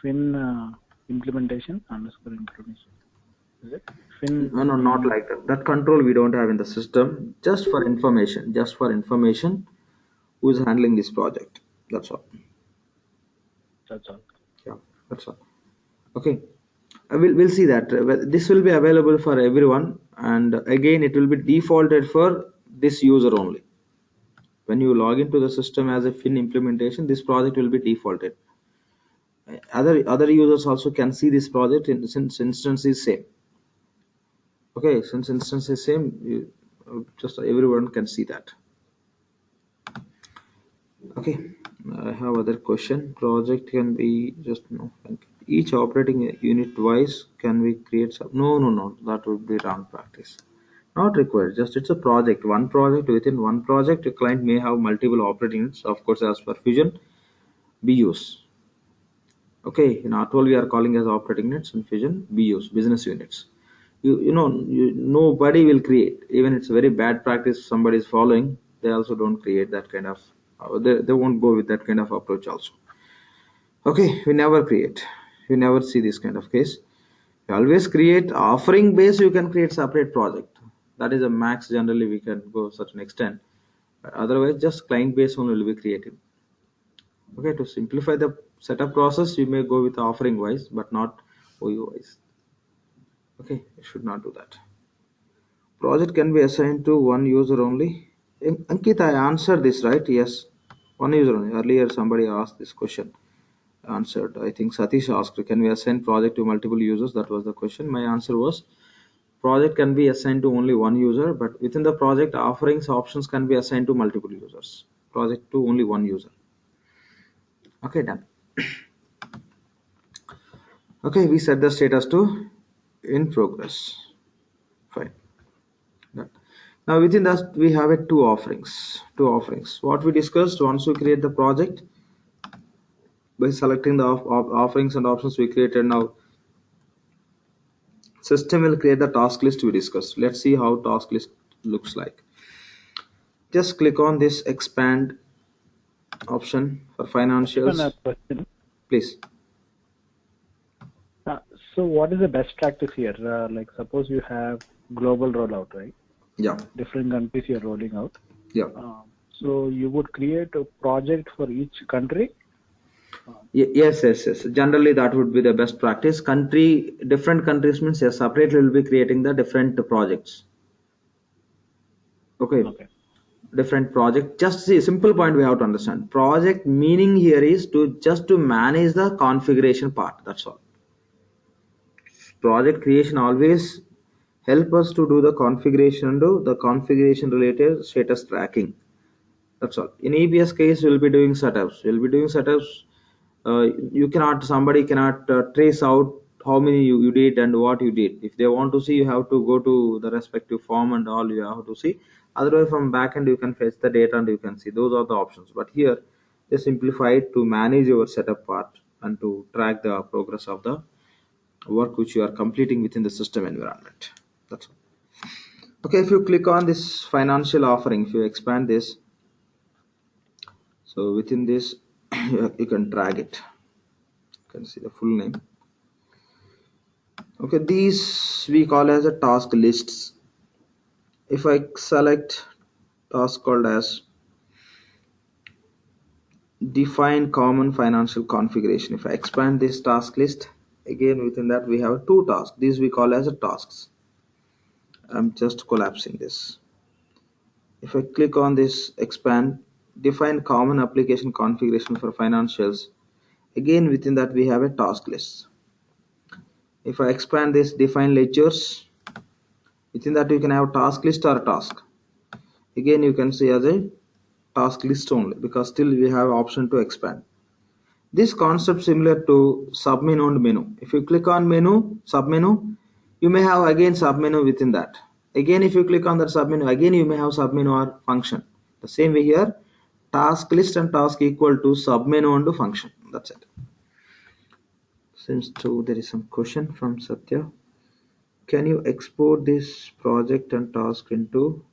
Fin implementation _ implementation. Is it? Fin? No, not like that. That control we don't have in the system. Just for information. Who is handling this project? That's all. That's all. Yeah, that's all. Okay, we'll see that this will be available for everyone, and again it will be defaulted for this user only. When you log into the system as a Fin implementation, this project will be defaulted. Other users also can see this project since instance is same. Okay, since instance is same, just everyone can see that. Okay, I have other question. Project can be just no. Each operating unit wise can we create some? No. That would be wrong practice. Not required. Just it's a project. One project within one project. A client may have multiple operating units. Of course, as per Fusion, BUs. Okay, in R12 we are calling as operating units. In Fusion, BUs, business units. Nobody will create. Even it's a very bad practice somebody is following. they also don't create that kind of they won't go with that kind of approach also. Okay, we never create, we never see this kind of case. You always create offering base, you can create separate project. That is a max, generally we can go such an extent. But otherwise, just client base only will be created. Okay, to simplify the setup process, you may go with offering wise, but not OU wise. Okay, you should not do that. Project can be assigned to one user only. Ankit, I answered this, right? Yes, one user only. Earlier, somebody asked this question. Answered. I think Satish asked, can we assign project to multiple users? That was the question. My answer was, project can be assigned to only one user, but within the project, offerings options can be assigned to multiple users. Project to only one user. Okay, done. Okay, we set the status to in progress. Fine. Done. Now within that we have two offerings. What we discussed, once we create the project, by selecting the offerings and options we created, now system will create the task list we discussed. Let's see how task list looks like. Just click on this expand option for financials. Please. So what is the best practice here? Like suppose you have global rollout, right? Yeah. Different countries you're rolling out. Yeah. So you would create a project for each country? Yes. Generally, that would be the best practice. Different countries means yes, separately will be creating the different projects. Okay. Different project. Just see, simple point we have to understand. Project meaning here is just to manage the configuration part. That's all. Project creation always help us to do the configuration related status tracking. That's all. In EBS case, we'll be doing setups. Somebody cannot trace out how many you did and what you did. If they want to see, you have to go to the respective form and all you have to see. Otherwise, from backend you can fetch the data and you can see. Those are the options. But here, they simplify it to manage your setup part and to track the progress of the work which you are completing within the system environment. That's all. Okay, if you click on this financial offering, if you expand this, so within this you can drag it. You can see the full name. Okay, these we call as a task lists. If I select task called as define common financial configuration, if I expand this task list, again within that we have two tasks. These we call as a tasks. I'm just collapsing this. If I click on this expand define common application configuration for financials, again within that we have a task list. If I expand this define ledgers, within that you can have task list or task. Again you can see as a task list only, because still we have option to expand. This concept similar to submenu and menu. If you click on menu, submenu, you may have again submenu within that. Again if you click on that submenu, again you may have submenu or function. The same way here, task list and task equal to submenu and function. That's it. Since there is some question from Satya. Can you export this project and task into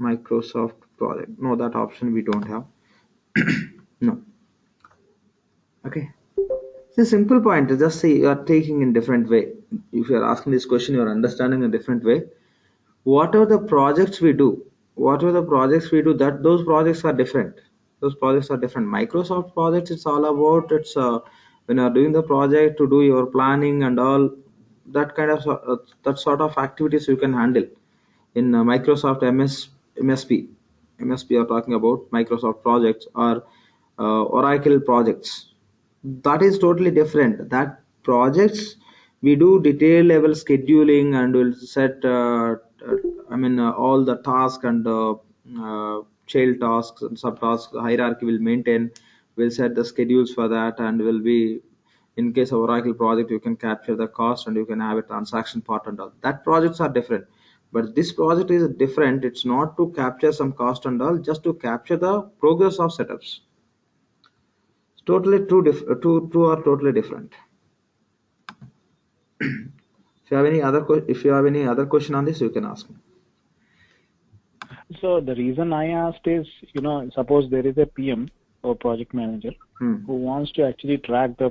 Microsoft project? No, that option we don't have. No. Okay. It's a simple point. Just say you are taking in different way. If you are asking this question, you are understanding a different way. Whatever the projects we do, that those projects are different. Microsoft projects, it's all about when you are doing the project to do your planning and all that kind of that sort of activities you can handle in Microsoft MSP are talking about Microsoft projects or Oracle projects. That is totally different. That projects we do detail level scheduling and we'll set all the tasks and child tasks and subtasks hierarchy will maintain. We'll set the schedules for that, and will be, in case of Oracle project, you can capture the cost and you can have a transaction part and all. That projects are different. But this project is different. It's not to capture some cost and all, just to capture the progress of setups. It's totally two are totally different. If you have any other question on this, you can ask me. So the reason I asked is, suppose there is a PM or project manager who wants to actually track the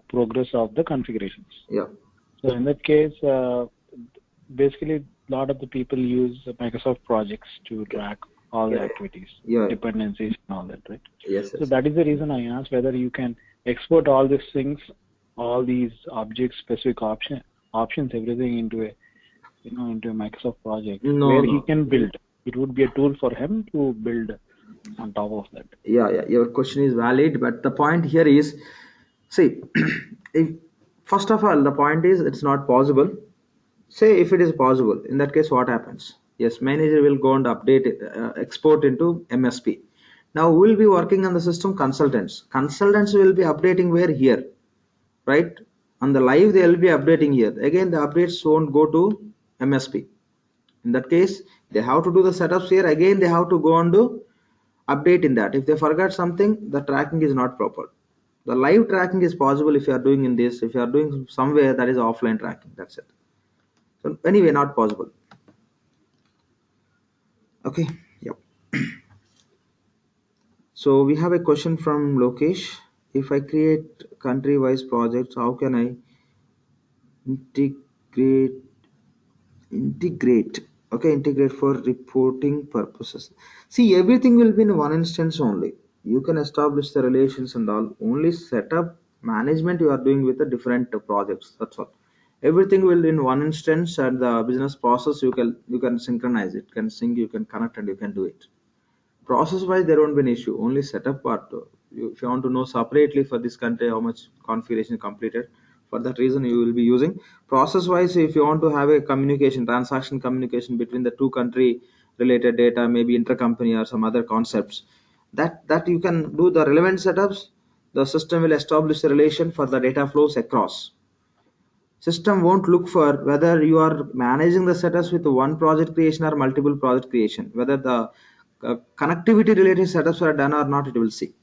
progress of the configurations. Yeah. So in that case, basically, a lot of the people use Microsoft projects to track all the activities, dependencies, and all that, right? Yes. So that is the reason I asked whether you can export all these things, all these objects, specific options, everything into a Microsoft project where he can build. It would be a tool for him to build on top of that. Yeah. Your question is valid, but the point here is, see, first of all, the point is it's not possible. Say if it is possible, in that case, what happens? Yes, manager will go and update it, export into MSP. Now we'll be working on the system consultants. Consultants will be updating where here, right? On the live, they will be updating here. Again, the updates won't go to MSP. In that case, they have to do the setups here. Again, they have to go and do update in that. If they forgot something, the tracking is not proper. The live tracking is possible if you are doing in this. If you are doing somewhere, that is offline tracking. That's it. So anyway, not possible. Okay. Yep. So we have a question from Lokesh. If I create country-wise projects, how can I integrate for reporting purposes? See, everything will be in one instance only. You can establish the relations and all. Only setup management you are doing with the different projects. That's all. Everything will in one instance, and the business process you can synchronize it, can sync, you can connect, and you can do it. Process wise, there won't be an issue. Only setup part. If you want to know separately for this country how much configuration completed, for that reason you will be using. Process wise, if you want to have a transaction communication between the two country related data, maybe intercompany or some other concepts, that you can do the relevant setups. The system will establish a relation for the data flows across. System won't look for whether you are managing the setups with one project creation or multiple project creation, whether the connectivity related setups are done or not, it will see.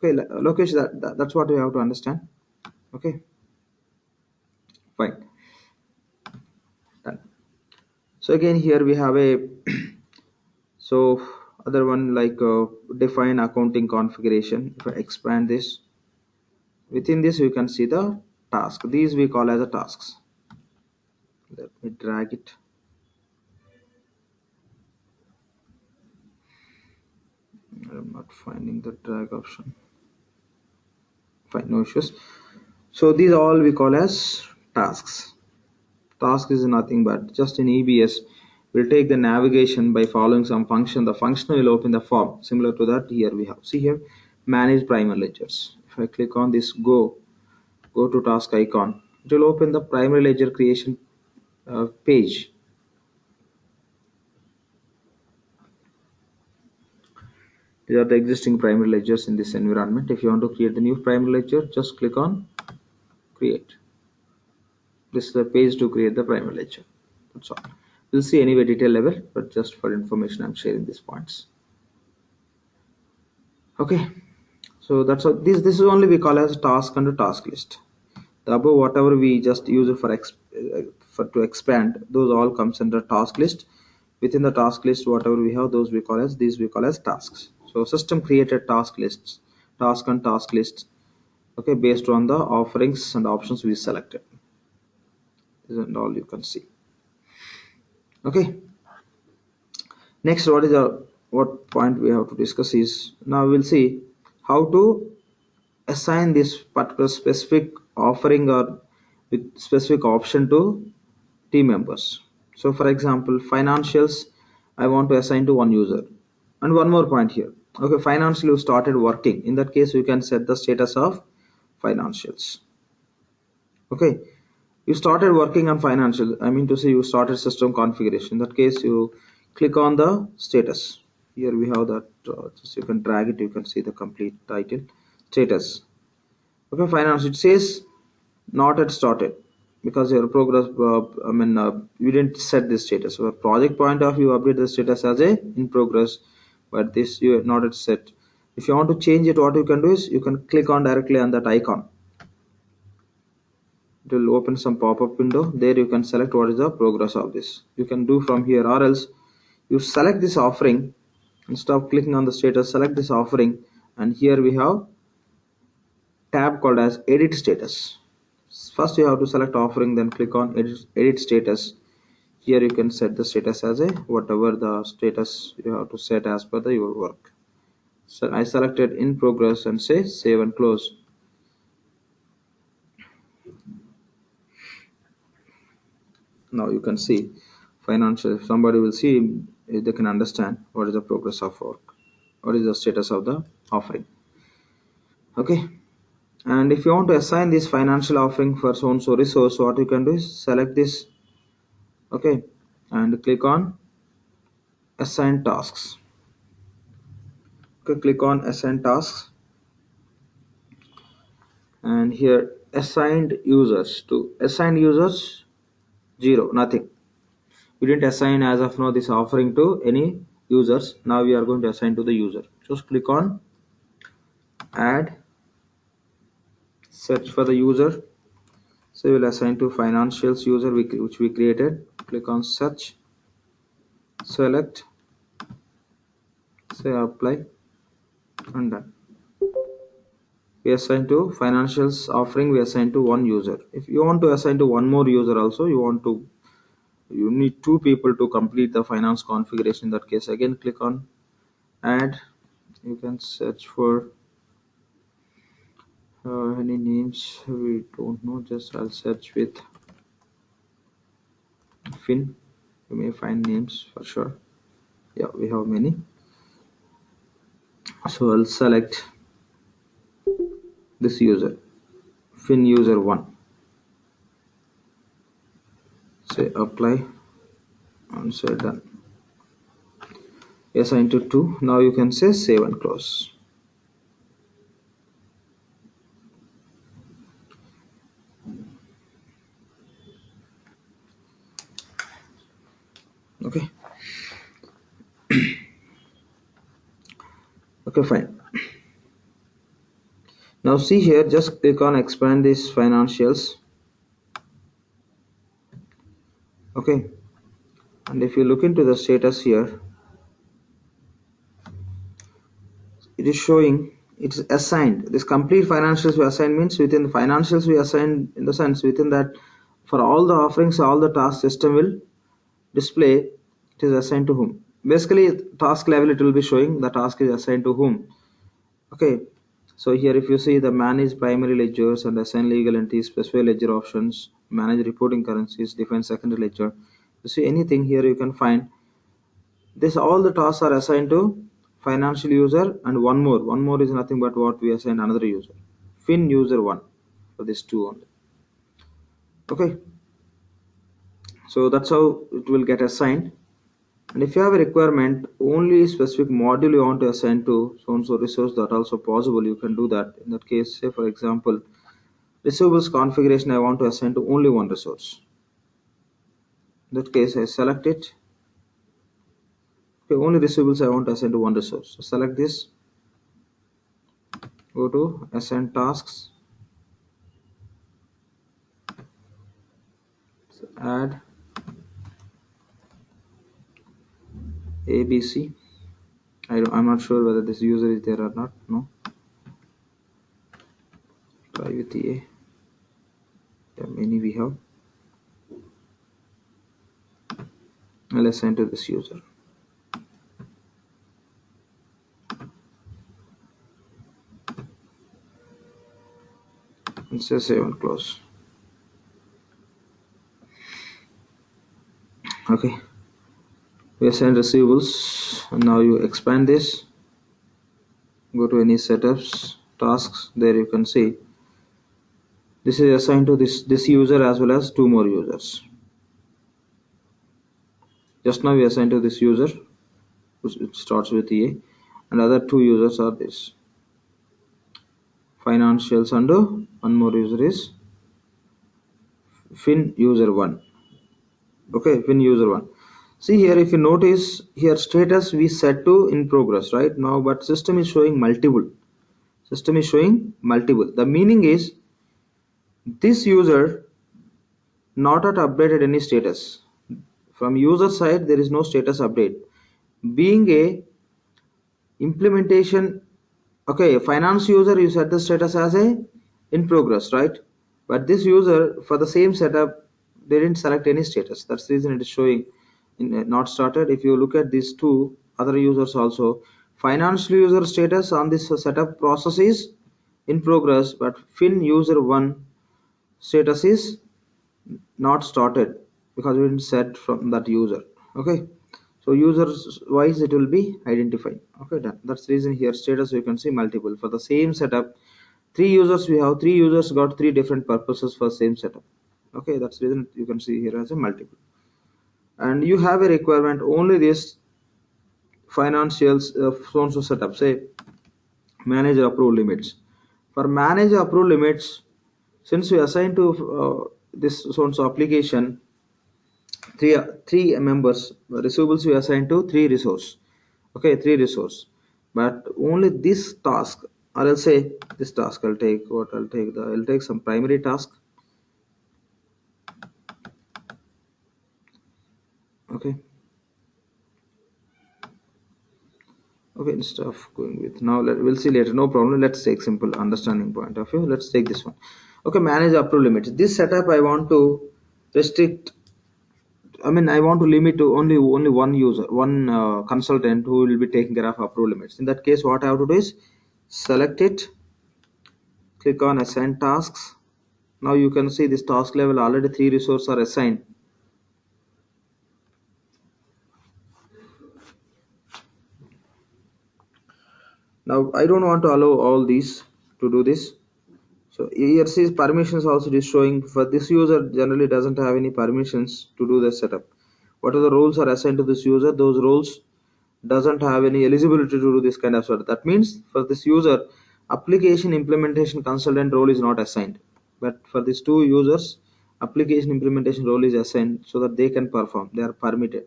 Okay, Lokesh, that's what we have to understand. Okay, fine, done. So again, here we have a so other one like define accounting configuration. If I expand this, within this you can see the task. These we call as the tasks. Let me drag it. I'm not finding the drag option. Fine, no issues. So these all we call as tasks. Task is nothing but just in EBS. We'll take the navigation by following some function. The function will open the form. Similar to that, here we have. See here, manage primary ledgers. If I click on this go to task icon, it will open the primary ledger creation page. These are the existing primary ledgers in this environment. If you want to create the new primary ledger, just click on create. This is the page to create the primary ledger. That's all. We'll see anyway detail level, but just for information, I'm sharing these points. Okay, so that's all. This is only we call as task under task list. The above whatever we just use it for to expand, those all comes under task list. Within the task list, whatever we have, those we call as tasks. So system created task lists, task and task lists. Okay, based on the offerings and options we selected. This is all you can see. Okay. Next, what point we have to discuss is, now we'll see how to assign this particular specific offering or with specific option to team members. So for example, financials, I want to assign to one user. And one more point here. Okay, financial you started working. In that case, you can set the status of financials. Okay, you started working on financial. I mean to say you started system configuration. In that case, you click on the status. Here we have that. Just you can drag it. You can see the complete title. Status. Okay, finance. It says not yet started because your progress. You didn't set this status. So, project point of view, update the status as a in progress. But this you have not yet set. If you want to change it, what you can do is you can click on directly on that icon. It will open some pop-up window. There you can select what is the progress of this. You can do from here, or else you select this offering and stop clicking on the status, select this offering, and here we have tab called as edit status. First you have to select offering, then click on edit status. Here you can set the status as a whatever the status you have to set as per your work. So I selected in progress and say save and close. Now you can see financial. If somebody will see, they can understand what is the progress of work, what is the status of the offering. Okay, and if you want to assign this financial offering for so and so resource, what you can do is select this, okay, and click on assign tasks. Okay, click on assign tasks, and here assigned users. To assign users, 0, nothing. We didn't assign as of now this offering to any users. Now we are going to assign to the user. Just click on add, search for the user. So we will assign to financials user which we created. Click on search, select, say apply, and done. We assign to financials offering, we assign to one user. If you want to assign to one more user also, you need 2 people to complete the finance configuration. In that case, again click on add. You can search for any names, we don't know, just I'll search with Finn. You may find names for sure. Yeah, we have many. So I'll select this user, Finn user 1. Say apply and say done. Assign to 2. Now you can say save and close. Okay. Okay, fine. Now see here, just click on expand these financials. Okay, and if you look into the status here, it is showing it's assigned. This complete financials we assign means within the financials we assign, in the sense within that for all the offerings, all the task system will display it is assigned to whom. Basically task level it will be showing the task is assigned to whom. Okay, so here if you see the manage primary ledgers and assign legal entities, specify ledger options, manage reporting currencies, define secondary ledger, you see anything here you can find this. All the tasks are assigned to financial user, and one more is nothing but what we assign another user, Fin user 1, for this 2 only. Okay, so that's how it will get assigned. And if you have a requirement only specific module you want to assign to so and so resource, that also possible, you can do that. In that case, say for example receivables configuration, I want to assign to only one resource. In that case I select it. Okay, only receivables I want to assign to one resource. So select this, go to assign tasks, so add ABC. I'm not sure whether this user is there or not. No. Try with A. Yeah, many we have. I'll assign to this user. And say save and close. Okay. We assign receivables, and now you expand this, go to any setups, tasks, there you can see this is assigned to this user as well as 2 more users. Just now we assigned to this user, it starts with A, and other 2 users are this financials, and one more user is Fin user 1. Okay, Fin user 1. See here, if you notice here status we set to in progress right now, but system is showing multiple. The meaning is this user not at updated any status. From user side there is no status update. being a implementation. Okay, finance user, you set the status as a in progress, right? But this user for the same setup, they didn't select any status. That's the reason it is showing in not started. If you look at these two other users also, financial user status on this setup process is in progress, but fin user 1 status is not started because we didn't set from that user. Okay, so users wise it will be identified. Okay, done. That's the reason here status you can see multiple for the same setup. Three users, we have three users got three different purposes for same setup. Okay, that's the reason you can see here as a multiple. And you have a requirement only this financials so and so setup, say manage approve limits. For manage approve limits, since we assign to this so and so application three members, receivables we assign to three resource. Okay, three resource, but only this task, or I'll say this task, I'll take some primary task. Okay, instead of going with now, we'll see later, no problem. Let's take simple understanding point of view. Let's take this one. Okay, manage approve limits. This setup I want to restrict, I want to limit to only one user, one consultant who will be taking care of approve limits. In that case, what I have to do is select it, click on assign tasks. Now you can see this task level already three resources are assigned. Now I don't want to allow all these to do this. So here sees permissions also is showing. For this user generally doesn't have any permissions to do the setup. What are the roles are assigned to this user? Those roles doesn't have any eligibility to do this kind of setup. That means for this user, application implementation consultant role is not assigned. But for these two users, application implementation role is assigned so that they can perform. They are permitted.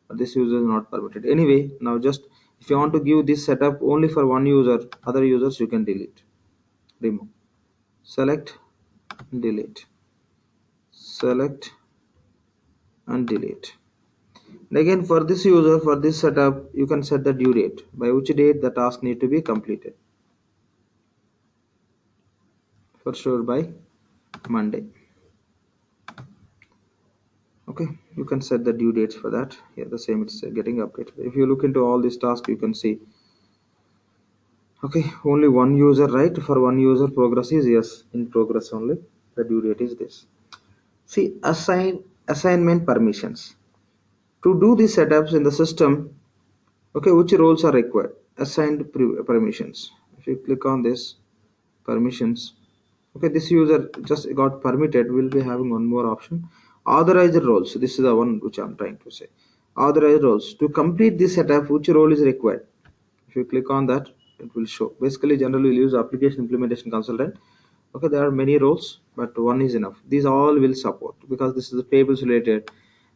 But this user is not permitted. Anyway, now just if you want to give this setup only for one user, other users you can delete, remove. Select, delete, select and delete. And again for this user, for this setup, you can set the due date, by which date the task need to be completed. For sure by Monday. Okay, you can set the due dates for that. Here the same, it's getting updated. If you look into all these tasks, you can see, okay, only one user, right? For one user progress is yes, in progress only. The due date is this. See, assignment permissions. To do these setups in the system, okay, which roles are required? Assigned permissions. If you click on this permissions, okay, this user just got permitted, will be having one more option, authorized roles. This is the one which I'm trying to say. Authorized roles. To complete this setup, which role is required? If you click on that, it will show. Basically, generally we'll use application implementation consultant. Okay, there are many roles, but one is enough. These all will support because this is the payables related.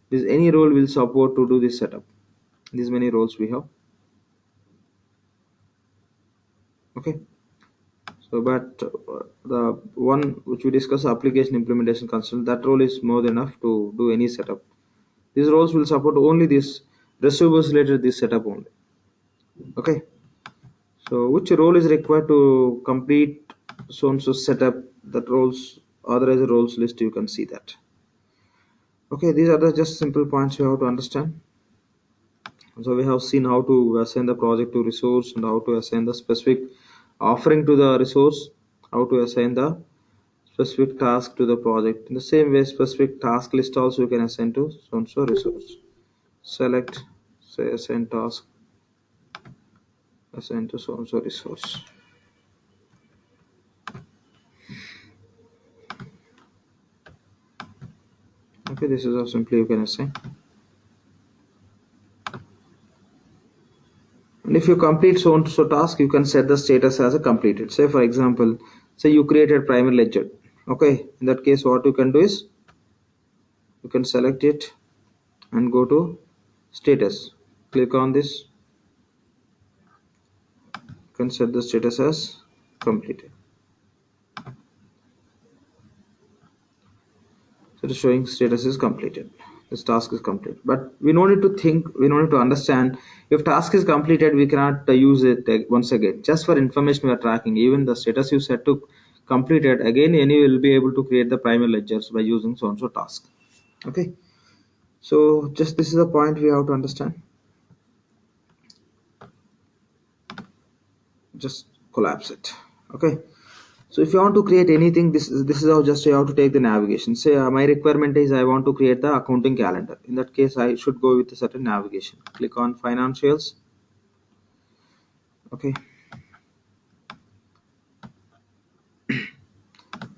This any role will support to do this setup. These many roles we have. Okay, so but the one which we discuss, application implementation consultant, that role is more than enough to do any setup. These roles will support only this receivables related this setup only. Okay, so which role is required to complete so and so setup, that roles, authorized roles list, you can see that. Okay, these are the just simple points you have to understand. So we have seen how to assign the project to resource and how to assign the specific offering to the resource, how to assign the specific task to the project. In the same way, specific task list also you can assign to so and so resource. Select, say assign task, assign to so and so resource. Okay, this is how simply you can assign. And if you complete so and so task, you can set the status as a completed. Say for example, say you created primary ledger. Okay, in that case what you can do is you can select it and go to status, click on this, you can set the status as completed. So it is showing status is completed. this task is complete. But we don't need to think, we don't need to understand. If task is completed, we cannot use it once again. Just for information we are tracking. Even the status you set to completed, again you will be able to create the primary ledgers by using so and so task. Okay, so just this is the point we have to understand. Just collapse it. Okay, so if you want to create anything, this is how just you have to take the navigation. Say my requirement is I want to create the accounting calendar. In that case, I should go with a certain navigation. Click on financials. Okay,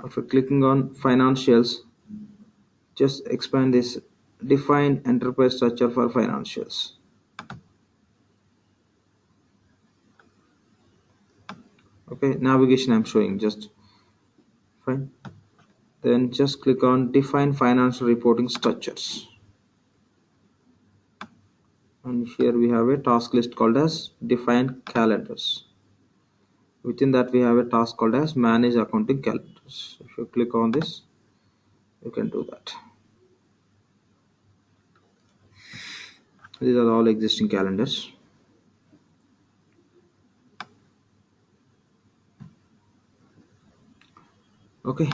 after clicking on financials, just expand this, define enterprise structure for financials. Okay, navigation I'm showing, just fine. Then just click on define financial reporting structures, and here we have a task list called as define calendars. Within that we have a task called as manage accounting calendars. If you click on this, you can do that. These are all existing calendars. Okay,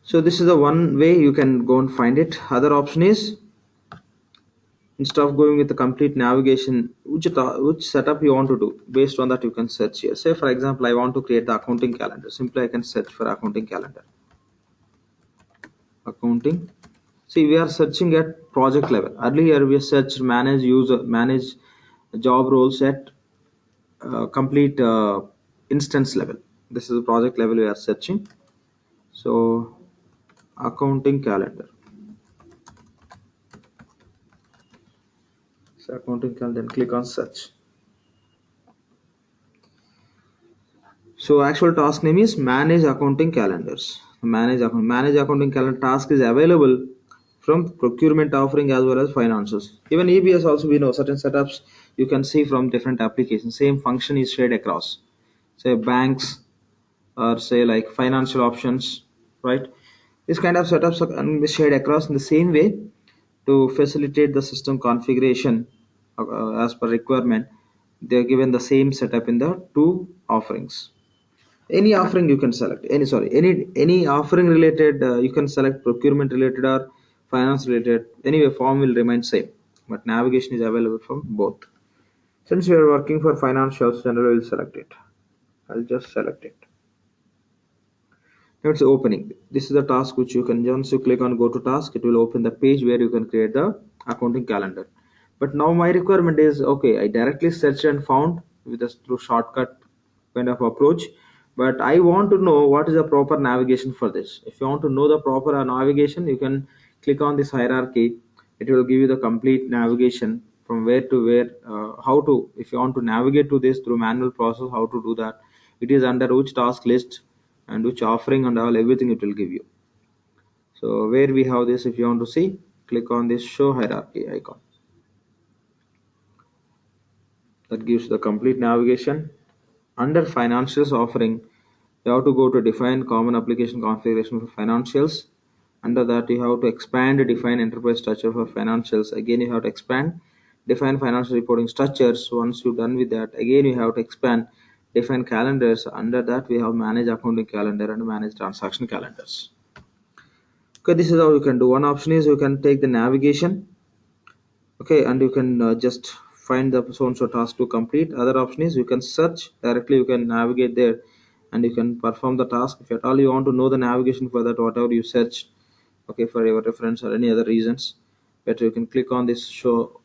so this is the one way you can go and find it. Other option is, instead of going with the complete navigation, which setup you want to do, based on that you can search here. Say for example, I want to create the accounting calendar. Simply I can search for accounting calendar. Accounting. See, we are searching at project level. Earlier we searched manage user, manage job roles at complete instance level. This is the project level we are searching. So accounting calendar. So accounting calendar, then click on search. So actual task name is manage accounting calendars. Manage accounting calendar task is available from procurement offering as well as financials. Even EBS also, we know certain setups you can see from different applications. Same function is shared across, say banks, or say like financial options, right? This kind of setups can be shared across in the same way to facilitate the system configuration as per requirement. They are given the same setup in the two offerings. Any offering you can select, any offering related, you can select procurement related or finance related. Anyway, form will remain same, but navigation is available from both. Since we are working for financials, generally we'll select it. I'll just select it. Now it's opening. This is the task which you can, once you click on go to task, it will open the page where you can create the accounting calendar. But now my requirement is, okay, I directly searched and found with a through shortcut kind of approach, but I want to know what is the proper navigation for this. If you want to know the proper navigation, you can click on this hierarchy. It will give you the complete navigation from where to where, how to, if you want to navigate to this through manual process, how to do that. It is under which task list and which offering and all, everything it will give you. So where we have this, if you want to see, click on this show hierarchy icon. That gives the complete navigation. Under financials offering, you have to go to define common application configuration for financials. Under that you have to expand define enterprise structure for financials. Again you have to expand define financial reporting structures. Once you're done with that, again you have to expand define calendars. Under that we have manage accounting calendar and manage transaction calendars. Okay, this is how you can do. One option is you can take the navigation, okay, and you can just find the so and so task to complete. Other option is you can search directly, you can navigate there and you can perform the task. If at all you want to know the navigation for that, whatever you search, okay, for your reference or any other reasons, better you can click on this show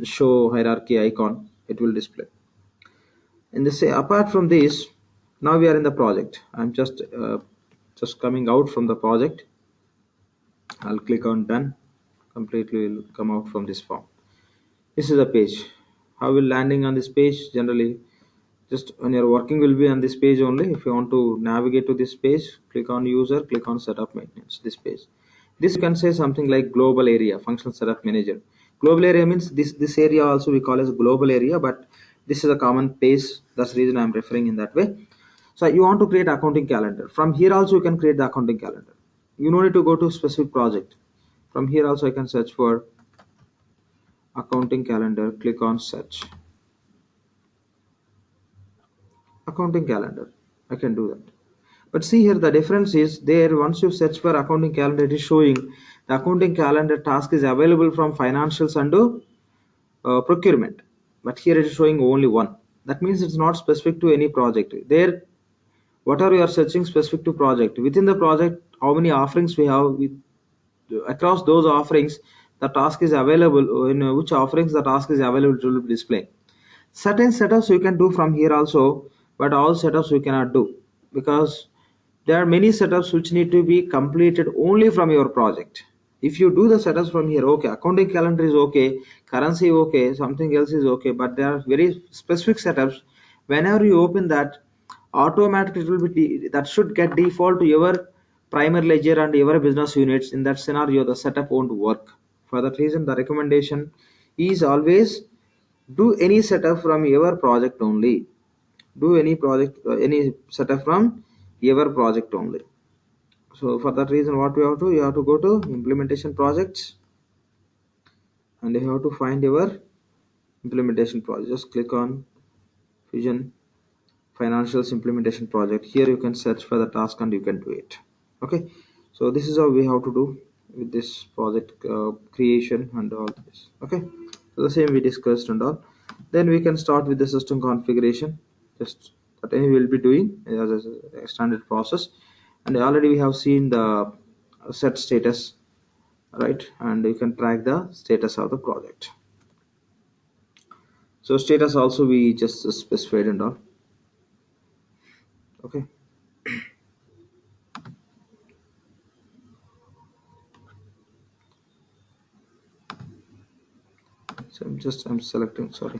show hierarchy icon. It will display. And they say apart from this, now we are in the project. I'm just coming out from the project. I'll click on done. Completely will come out from this form. This is the page. How will landing on this page? Generally, just when you're working will be on this page only. If you want to navigate to this page, click on user, click on setup maintenance, this page. This you can say something like global area, functional setup manager. Global area means this area also we call as global area, but this is a common page. That's the reason I'm referring in that way. So you want to create accounting calendar. From here also you can create the accounting calendar. You don't need to go to specific project. From here also I can search for accounting calendar. Click on search. Accounting calendar. I can do that. But see here, the difference is there. Once you search for accounting calendar, it is showing the accounting calendar task is available from financials and procurement. But here it is showing only one. That means it's not specific to any project. There, whatever you are searching specific to project, within the project, how many offerings we have, across those offerings, the task is available. In which offerings the task is available to display. Certain setups you can do from here also, but all setups we cannot do, because there are many setups which need to be completed only from your project. If you do the setups from here, okay, accounting calendar is okay, currency okay, something else is okay, but there are very specific setups. Whenever you open that, automatically it will be that should get default to your primary ledger and your business units. In that scenario, the setup won't work. For that reason, the recommendation is always do any setup from your project only. Do any project, any setup from your project only. So for that reason, what we have to, you have to go to implementation projects, and you have to find your implementation project. Just click on Fusion Financials implementation project. Here you can search for the task and you can do it. Okay, so this is how we have to do with this project creation and all this. Okay, so the same we discussed and all. Then we can start with the system configuration. Just that we will be doing as a standard process. And already we have seen the set status, right? And you can track the status of the project. So status also we just specified and all. Okay. So I'm selecting, sorry.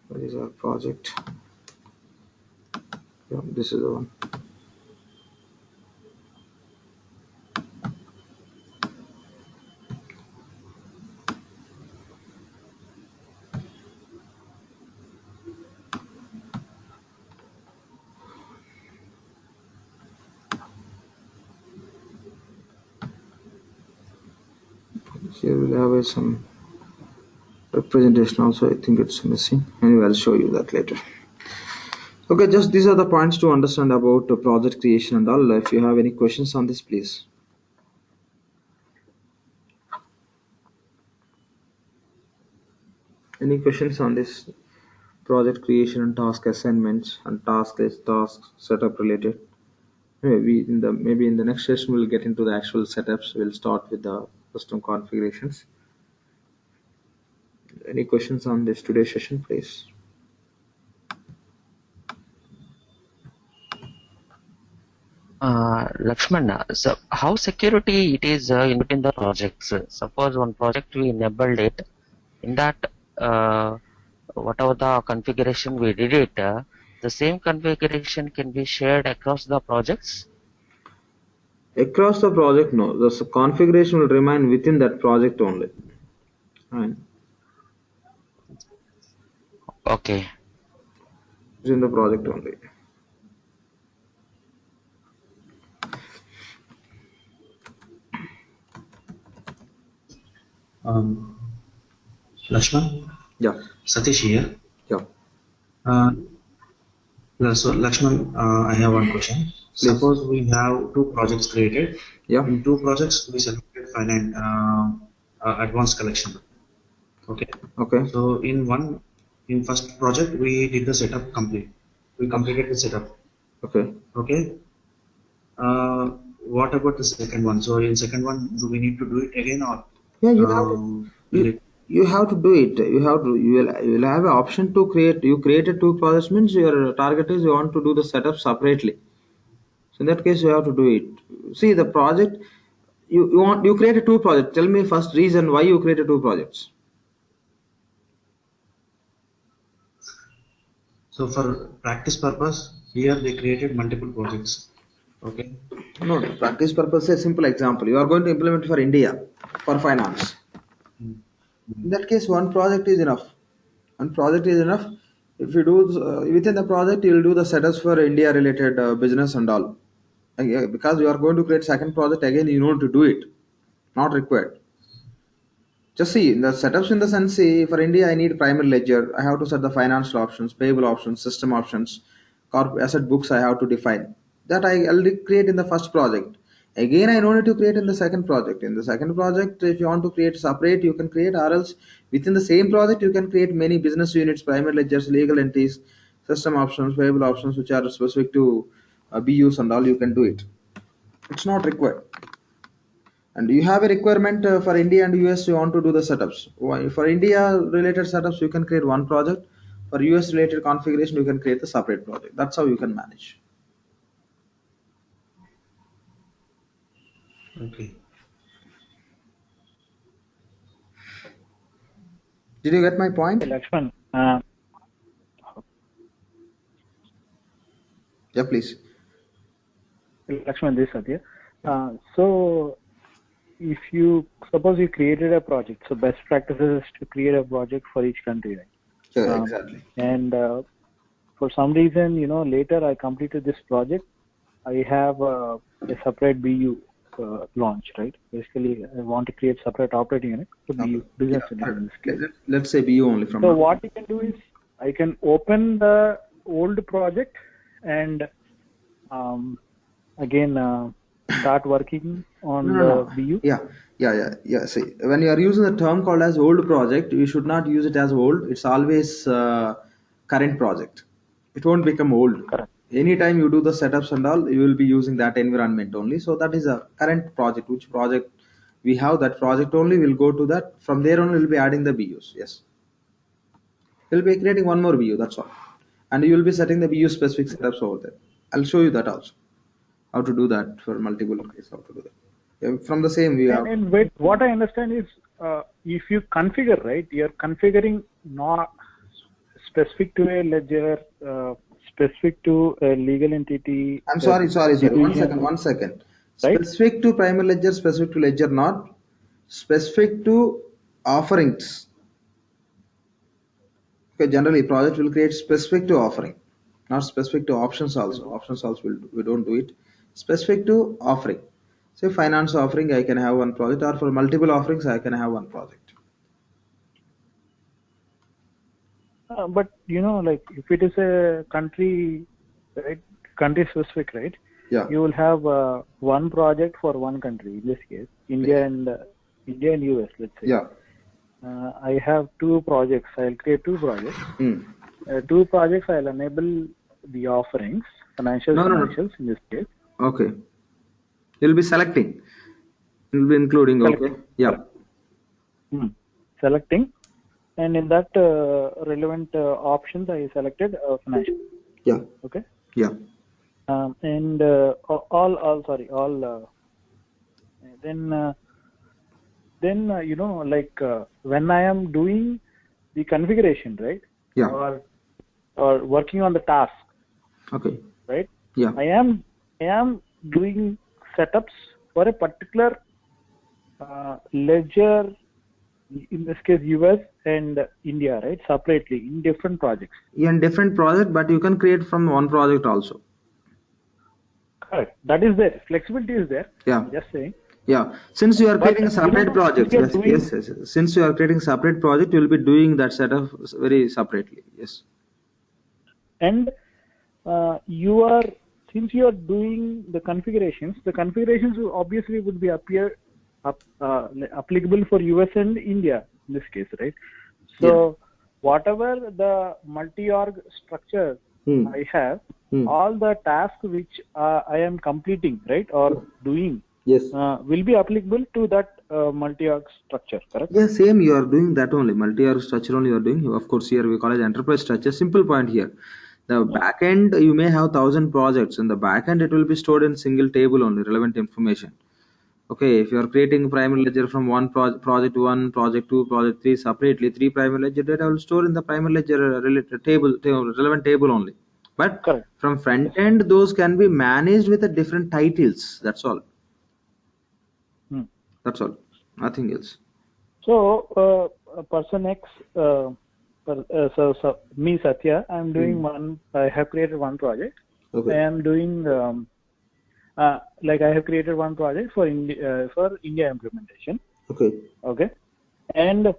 Where is our project? Yeah, this is the one. Here we'll have some representation also. I think it's missing. Anyway, I'll show you that later. Okay, just these are the points to understand about project creation and all. If you have any questions on this, please. Any questions on this project creation and task assignments and task setup related? Maybe in the next session we'll get into the actual setups. We'll start with the system configurations. Any questions on this today's session, please? Lakshman, so how security it is in between the projects? Suppose one project we enabled it, in that whatever the configuration we did it, the same configuration can be shared across the projects? Across the project, no. The configuration will remain within that project only. Fine. Okay. Within the project only. Lakshman? Yeah. Satish here. Yeah. So Lakshman, I have one question. Please. Suppose we have two projects created. Yeah. In two projects, we selected finance advanced collection. Okay. Okay. So in first project, we did the setup complete. We completed the setup. Okay. Okay. What about the second one? So in second one, do we need to do it again or? Yeah, you have to. You have to do it. You will have an option to create. You created two projects, means your target is you want to do the setup separately. So in that case, you have to do it. See the project. You created two projects. Tell me first reason why you created two projects. So for practice purpose, here they created multiple projects. Okay. No, practice purpose. A simple example. You are going to implement for India for finance. In that case, one project is enough. One project is enough. If you do within the project, you'll do the setups for India related business and all. Because you are going to create second project again, you know to do it, not required. Just see the setups in the sense, see, for India, I need primary ledger. I have to set the financial options, payable options, system options, asset books I have to define. That I already create in the first project. Again, I don't need to create in the second project. In the second project, if you want to create separate, you can create, or else within the same project, you can create many business units, primary ledgers, legal entities, system options, payable options, which are specific to BUs and all. You can do it. It's not required. And you have a requirement for India and US, you want to do the setups. For India related setups, you can create one project. For US related configuration, you can create a separate project. That's how you can manage. Okay. Did you get my point? Hey, Lakshman. Yeah, please. Lakshman, this is Satya. So, if you suppose you created a project, so best practices is to create a project for each country, right? Sure, exactly. And for some reason, later I completed this project. I have a separate BU launch, right? Basically, I want to create separate operating unit for BU, business unit in this case. Let's say BU only from. So what you can do is I can open the old project and again start working on the BU. Yeah. See, when you are using the term called as old project, you should not use it as old. It's always current project. It won't become old. Correct. Anytime you do the setups and all, you will be using that environment only. So that is a current project. Which project we have, that project only will go to that. From there on, we'll be adding the BUs. Yes. We'll be creating one more BU. That's all. And you will be setting the BU specific setups over there. I'll show you that also. How to do that for multiple cases. How to do that. Yeah, from the same we have. And wait, what I understand is if you configure, right, you're configuring not specific to a ledger, specific to a legal entity. I'm sorry. One second. Right? Specific to primary ledger, specific to ledger, not specific to offerings. Okay, generally project will create specific to offering, not specific to options also. Options also we don't do it. Specific to offering. Say finance offering, I can have one project, or for multiple offerings, I can have one project. But like if it is a country, right, country specific, right? Yeah. You will have one project for one country. In this case, India and US, let's say. Yeah. I have two projects. I'll create two projects. Two projects. I'll enable the offerings, financials in this case. Okay. You'll be selecting. You'll be including. Selecting. Okay. Yeah. Selecting, and in that relevant options, I selected financial. Yeah. Okay. Yeah. And then like when I am doing the configuration, right? Yeah. Or working on the task. Okay. Right. Yeah. I am doing setups for a particular ledger, in this case US and India, right? Separately in different projects. Yeah, in different project, but you can create from one project also. Correct. That is there. Flexibility is there. Yeah. Just saying. Yeah. Since you are creating a separate project, yes. Since you are creating separate project, you will be doing that setup very separately. Yes. And since you are doing the configurations obviously would be applicable for US and India in this case, right? So whatever the multi-org structure I have, all the tasks which I am completing, right, or doing, will be applicable to that multi-org structure, correct? Yeah, same. You are doing that only. Multi-org structure only you are doing. Of course, here we call it enterprise structure. Simple point here. The backend, you may have 1,000 projects. In the backend, it will be stored in single table only, relevant information. Okay, if you are creating primary ledger from one project 1, project 2, project 3 separately, 3 primary ledger data will store in the primary ledger related relevant table only. But correct. From front end, those can be managed with a different titles. That's all. That's all. Nothing else. So person X So me Satya, I'm doing one. I have created one project. Okay. I am doing like I have created one project for India implementation. Okay. Okay, and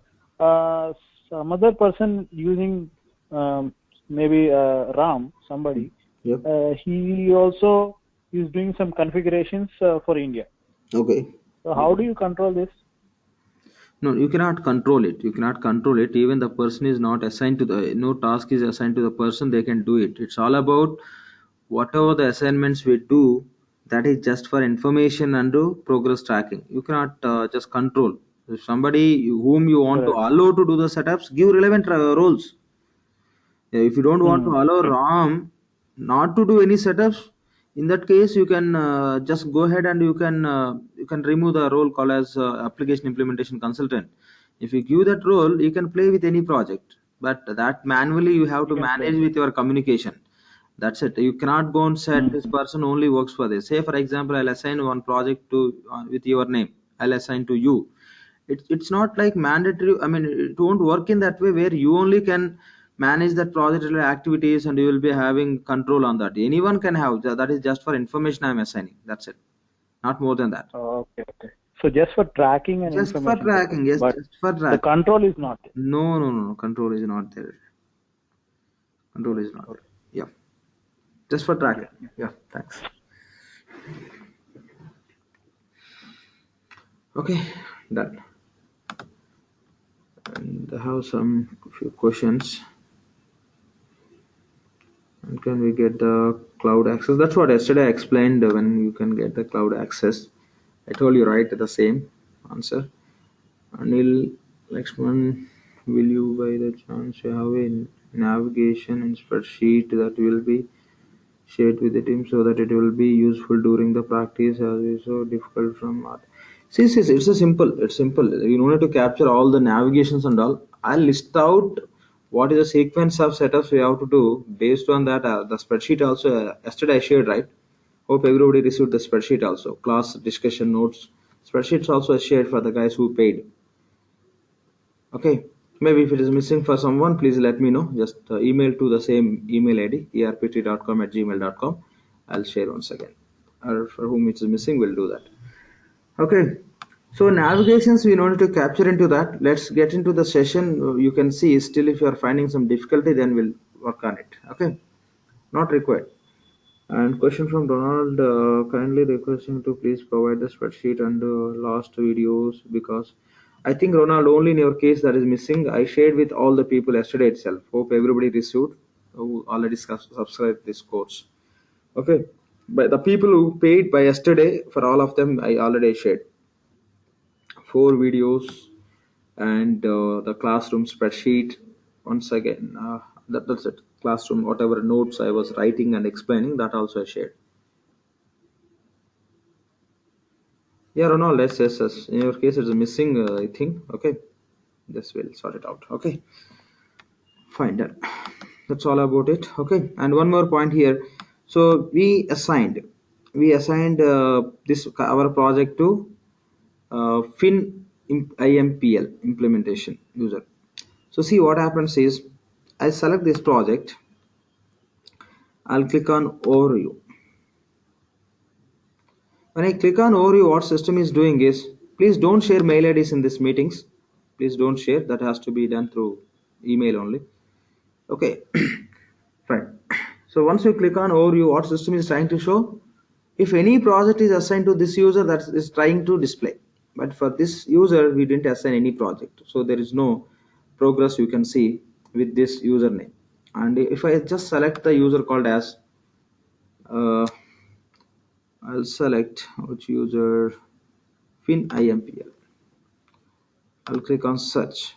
some other person using maybe Ram, somebody. Yep. He also is doing some configurations for India. Okay. So how do you control this? No, you cannot control it. You cannot control it. Even the person is not assigned to the, no task is assigned to the person, they can do it. It's all about whatever the assignments we do, that is just for information and progress tracking. You cannot just control. If somebody whom you want to allow to do the setups, give relevant roles. If you don't want to allow RAM not to do any setups, in that case you can just go ahead and you can remove the role called as application implementation consultant. If you give that role, you can play with any project, but that manually you have to manage with your communication. That's it. You cannot go and set this person only works for this. Say for example, I'll assign one project to with your name, I'll assign to you. It's not like mandatory. I mean, it won't work in that way where you only can manage that project related activities and you will be having control on that. Anyone can have that. Is just for information I'm assigning. That's it, not more than that. Okay. So just for tracking and Just information. for tracking, yes, but just for tracking. The control is not there. No. Control is not there. Control is not there. Yeah. Just for tracking. Yeah. Thanks. Okay. Done. And I have some few questions. And can we get the cloud access? That's what yesterday I explained when you can get the cloud access. I told you right the same answer. Anil Lakshman, will you by the chance have a navigation and spreadsheet that will be shared with the team so that it will be useful during the practice as it's so difficult from art. See, it's simple. You don't need to capture all the navigations and all. I'll list out what is the sequence of setups we have to do. Based on that, the spreadsheet also yesterday I shared, right? Hope everybody received the spreadsheet also. Class discussion notes. Spreadsheets also shared for the guys who paid. Okay. Maybe if it is missing for someone, please let me know. Just email to the same email ID, erpt.com@gmail.com. I'll share once again. Or for whom it is missing, we'll do that. Okay. So navigations we wanted to capture into that. Let's get into the session. You can see still if you are finding some difficulty, then we'll work on it. Okay. Not required. And question from Donald, kindly requesting to please provide the spreadsheet and last videos, because I think Ronald only in your case that is missing. I shared with all the people yesterday itself. Hope everybody received who already subscribed this course. Okay, but the people who paid by yesterday, for all of them I already shared 4 videos and the classroom spreadsheet. Once again, that's it. Classroom, whatever notes I was writing and explaining, that also I shared. Yeah, Ronald, yes. In your case, it's missing, I think. Okay, this will sort it out. Okay, fine, done. That's all about it. Okay, and one more point here. So we assigned this our project to IMPL implementation user. So see what happens is I select this project. I'll click on overview. When I click on overview, what system is doing is, please don't share mail IDs in these meetings. Please don't share. That has to be done through email only. Okay, fine. So once you click on overview, what system is trying to show? If any project is assigned to this user, that is trying to display. But for this user, we didn't assign any project. So there is no progress you can see with this username. And if I just select the user called as, I'll select which user, FinIMPL. I'll click on search.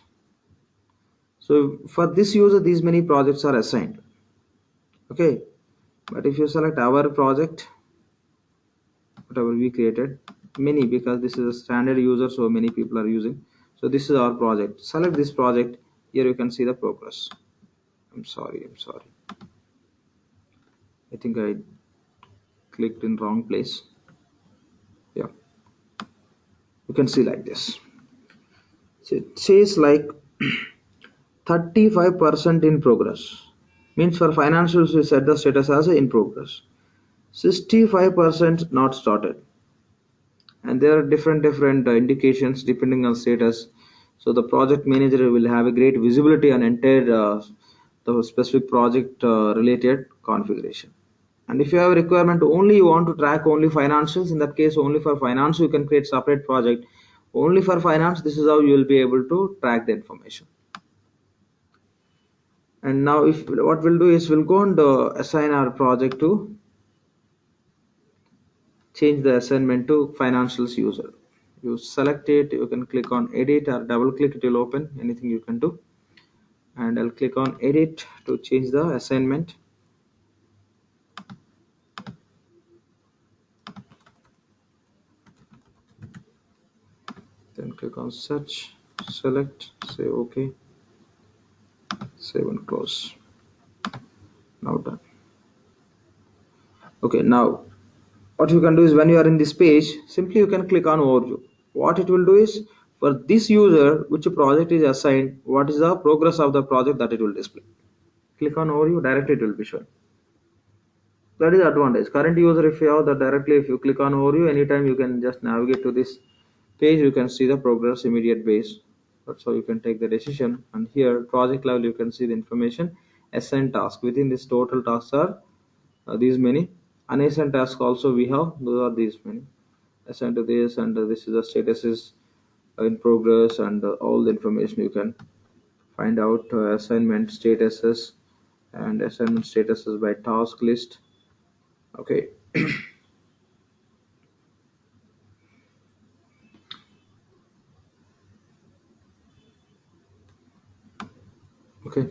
So for this user, these many projects are assigned. Okay, but if you select our project, whatever we created, many, because this is a standard user, so many people are using. So this is our project. Select this project. Here you can see the progress. I'm sorry. I think I clicked in wrong place. Yeah, you can see like this. So it says like 35% in progress. Means for financials we set the status as in progress. 65% not started. And there are different indications depending on status. So the project manager will have a great visibility on entire the specific project related configuration. And if you have a requirement only you want to track only financials, in that case only for finance you can create separate project only for finance. This is how you will be able to track the information. And now if what we'll do is we'll go and assign our project to change the assignment to financials user. You select it, you can click on edit or double click, it will open, anything you can do. And I'll click on edit to change the assignment. Then click on search, select, say OK, save and close. Now done. Okay, now what you can do is when you are in this page, simply you can click on overview. What it will do is for this user which project is assigned, what is the progress of the project that it will display. Click on overview, directly it will be shown. That is the advantage. Current user, if you have that directly, if you click on overview, anytime you can just navigate to this page, you can see the progress immediate base. That's how you can take the decision. And here project level you can see the information. Assigned task, within this total tasks are these many. Unassigned task also we have, those are these many. Assigned to this, and this is the status is in progress, and all the information you can find out. Assignment statuses and assignment statuses by task list. Okay. Okay,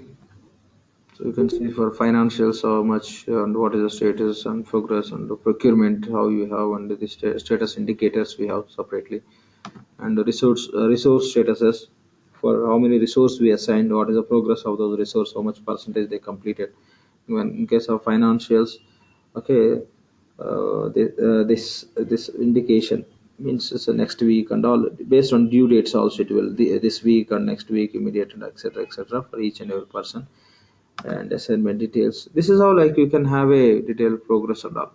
so you can see for financials how much and what is the status and progress, and the procurement how you have, and the status indicators we have separately, and the resource statuses for how many resource we assigned, what is the progress of those resource, how much percentage they completed. When in case of financials, okay, this indication means it's a next week and all, based on due dates also it will this week and next week immediate, and etc for each and every person. And assignment details, this is how like you can have a detailed progress and all.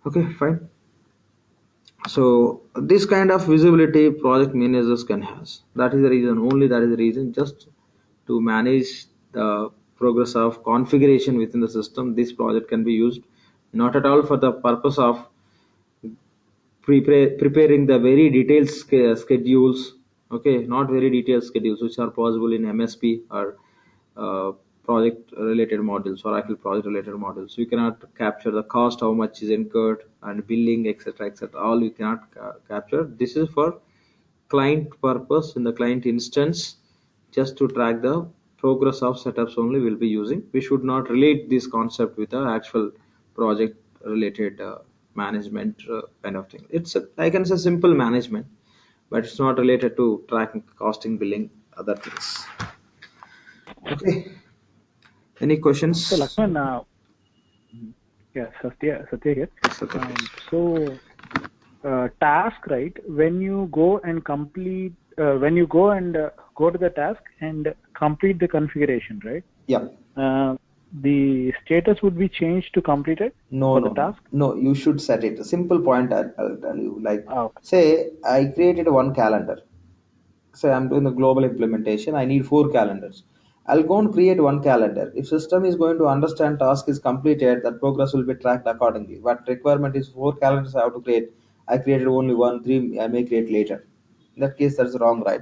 Okay, fine. So this kind of visibility project managers can have. That is the reason, only that is the reason, just to manage the progress of configuration within the system, this project can be used, not at all for the purpose of preparing the very detailed schedules. Okay, not very detailed schedules which are possible in MSP or project related modules, or Oracle project related modules. You cannot capture the cost, how much is incurred, and billing, etc all you cannot capture. This is for client purpose, in the client instance, just to track the progress of setups only we'll be using. We should not relate this concept with the actual project related management kind of thing. It's I can say simple management, but it's not related to tracking, costing, billing, other things. Okay, any questions? So Lakshman, yeah, Satya here. So task, right? When you go and complete, when you go and go to the task and complete the configuration, right? Yeah. The status would be changed to completed. The task. No, you should set it. A simple point I'll tell you. Like, okay. Say I created one calendar. Say I'm doing the global implementation. I need 4 calendars. I'll go and create one calendar. If system is going to understand task is completed, that progress will be tracked accordingly. But requirement is 4 calendars I have to create. I created only 1, 3 I may create later. In that case, that's wrong, right?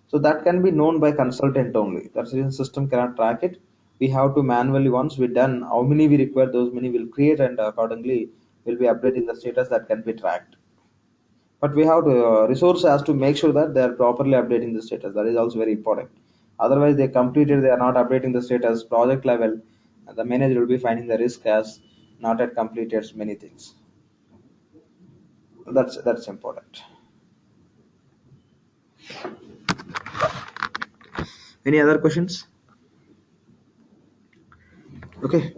So that can be known by consultant only. That's the reason system cannot track it. We have to manually, once we're done, how many we require, those many will create, and accordingly we'll be updating the status that can be tracked. But we have to resource has to make sure that they are properly updating the status. That is also very important. Otherwise they completed, they are not updating the status project level, the manager will be finding the risk as not yet completed many things. That's important. Any other questions? Okay,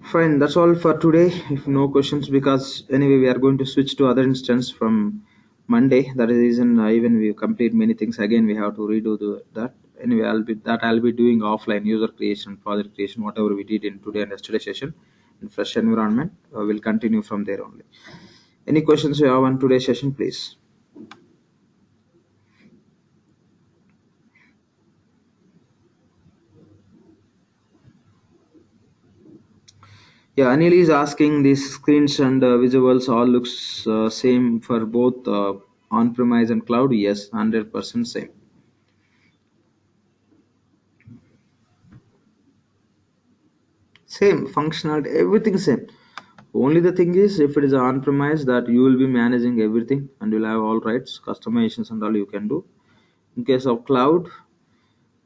fine, that's all for today. If no questions, because anyway we are going to switch to other instance from Monday. That is the reason even we complete many things again, we have to redo that. Anyway, I'll be doing offline user creation, project creation, whatever we did in today and yesterday session in fresh environment. We'll continue from there only. Any questions you have on today's session, please? Yeah, Anil is asking these screens and visuals all looks same for both on-premise and cloud. Yes, 100% same. Same functionality, everything same. Only the thing is, if it is on-premise, that you will be managing everything and you'll have all rights, customizations and all you can do. In case of cloud,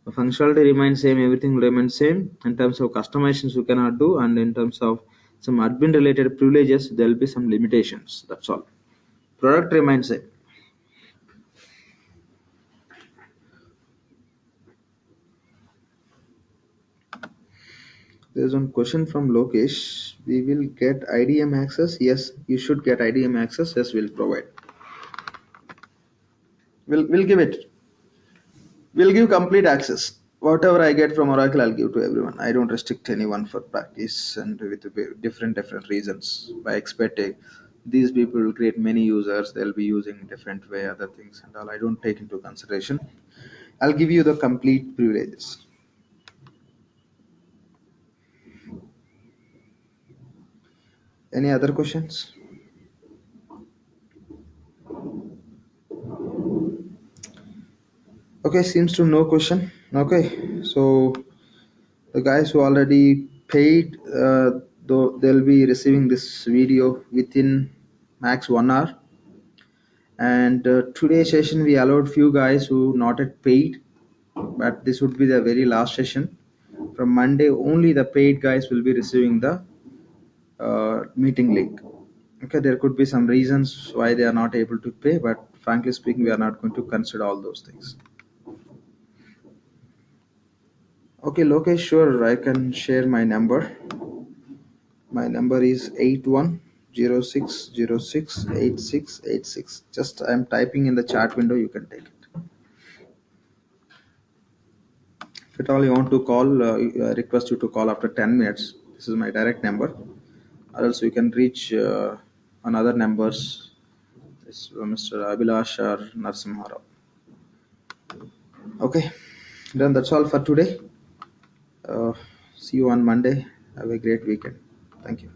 the functionality remains same, everything remains same. In terms of customizations you cannot do, and in terms of some admin related privileges, there will be some limitations. That's all. Product remains same. There's one question from Lokesh. We will get IDM access. Yes, you should get IDM access. Yes, we'll provide. We'll give it. We'll give complete access. Whatever I get from Oracle, I'll give to everyone. I don't restrict anyone for practice and with different reasons. By expecting these people will create many users, they'll be using different way, other things and all. I don't take into consideration. I'll give you the complete privileges. Any other questions? Okay, seems to no question. Okay, so the guys who already paid, though they'll be receiving this video within max 1 hour. And today's session we allowed few guys who not yet paid, but this would be the very last session. From Monday only the paid guys will be receiving the meeting link. Okay, there could be some reasons why they are not able to pay, but frankly speaking, we are not going to consider all those things. Okay, Lokesh, sure, I can share my number. My number is 8106068686. Just I'm typing in the chat window, you can take it. If at all you want to call, I request you to call after 10 minutes. This is my direct number. Or else you can reach on other numbers. This Mr. Abhilash or Narsimharao. Okay, then that's all for today. See you on Monday. Have a great weekend. Thank you.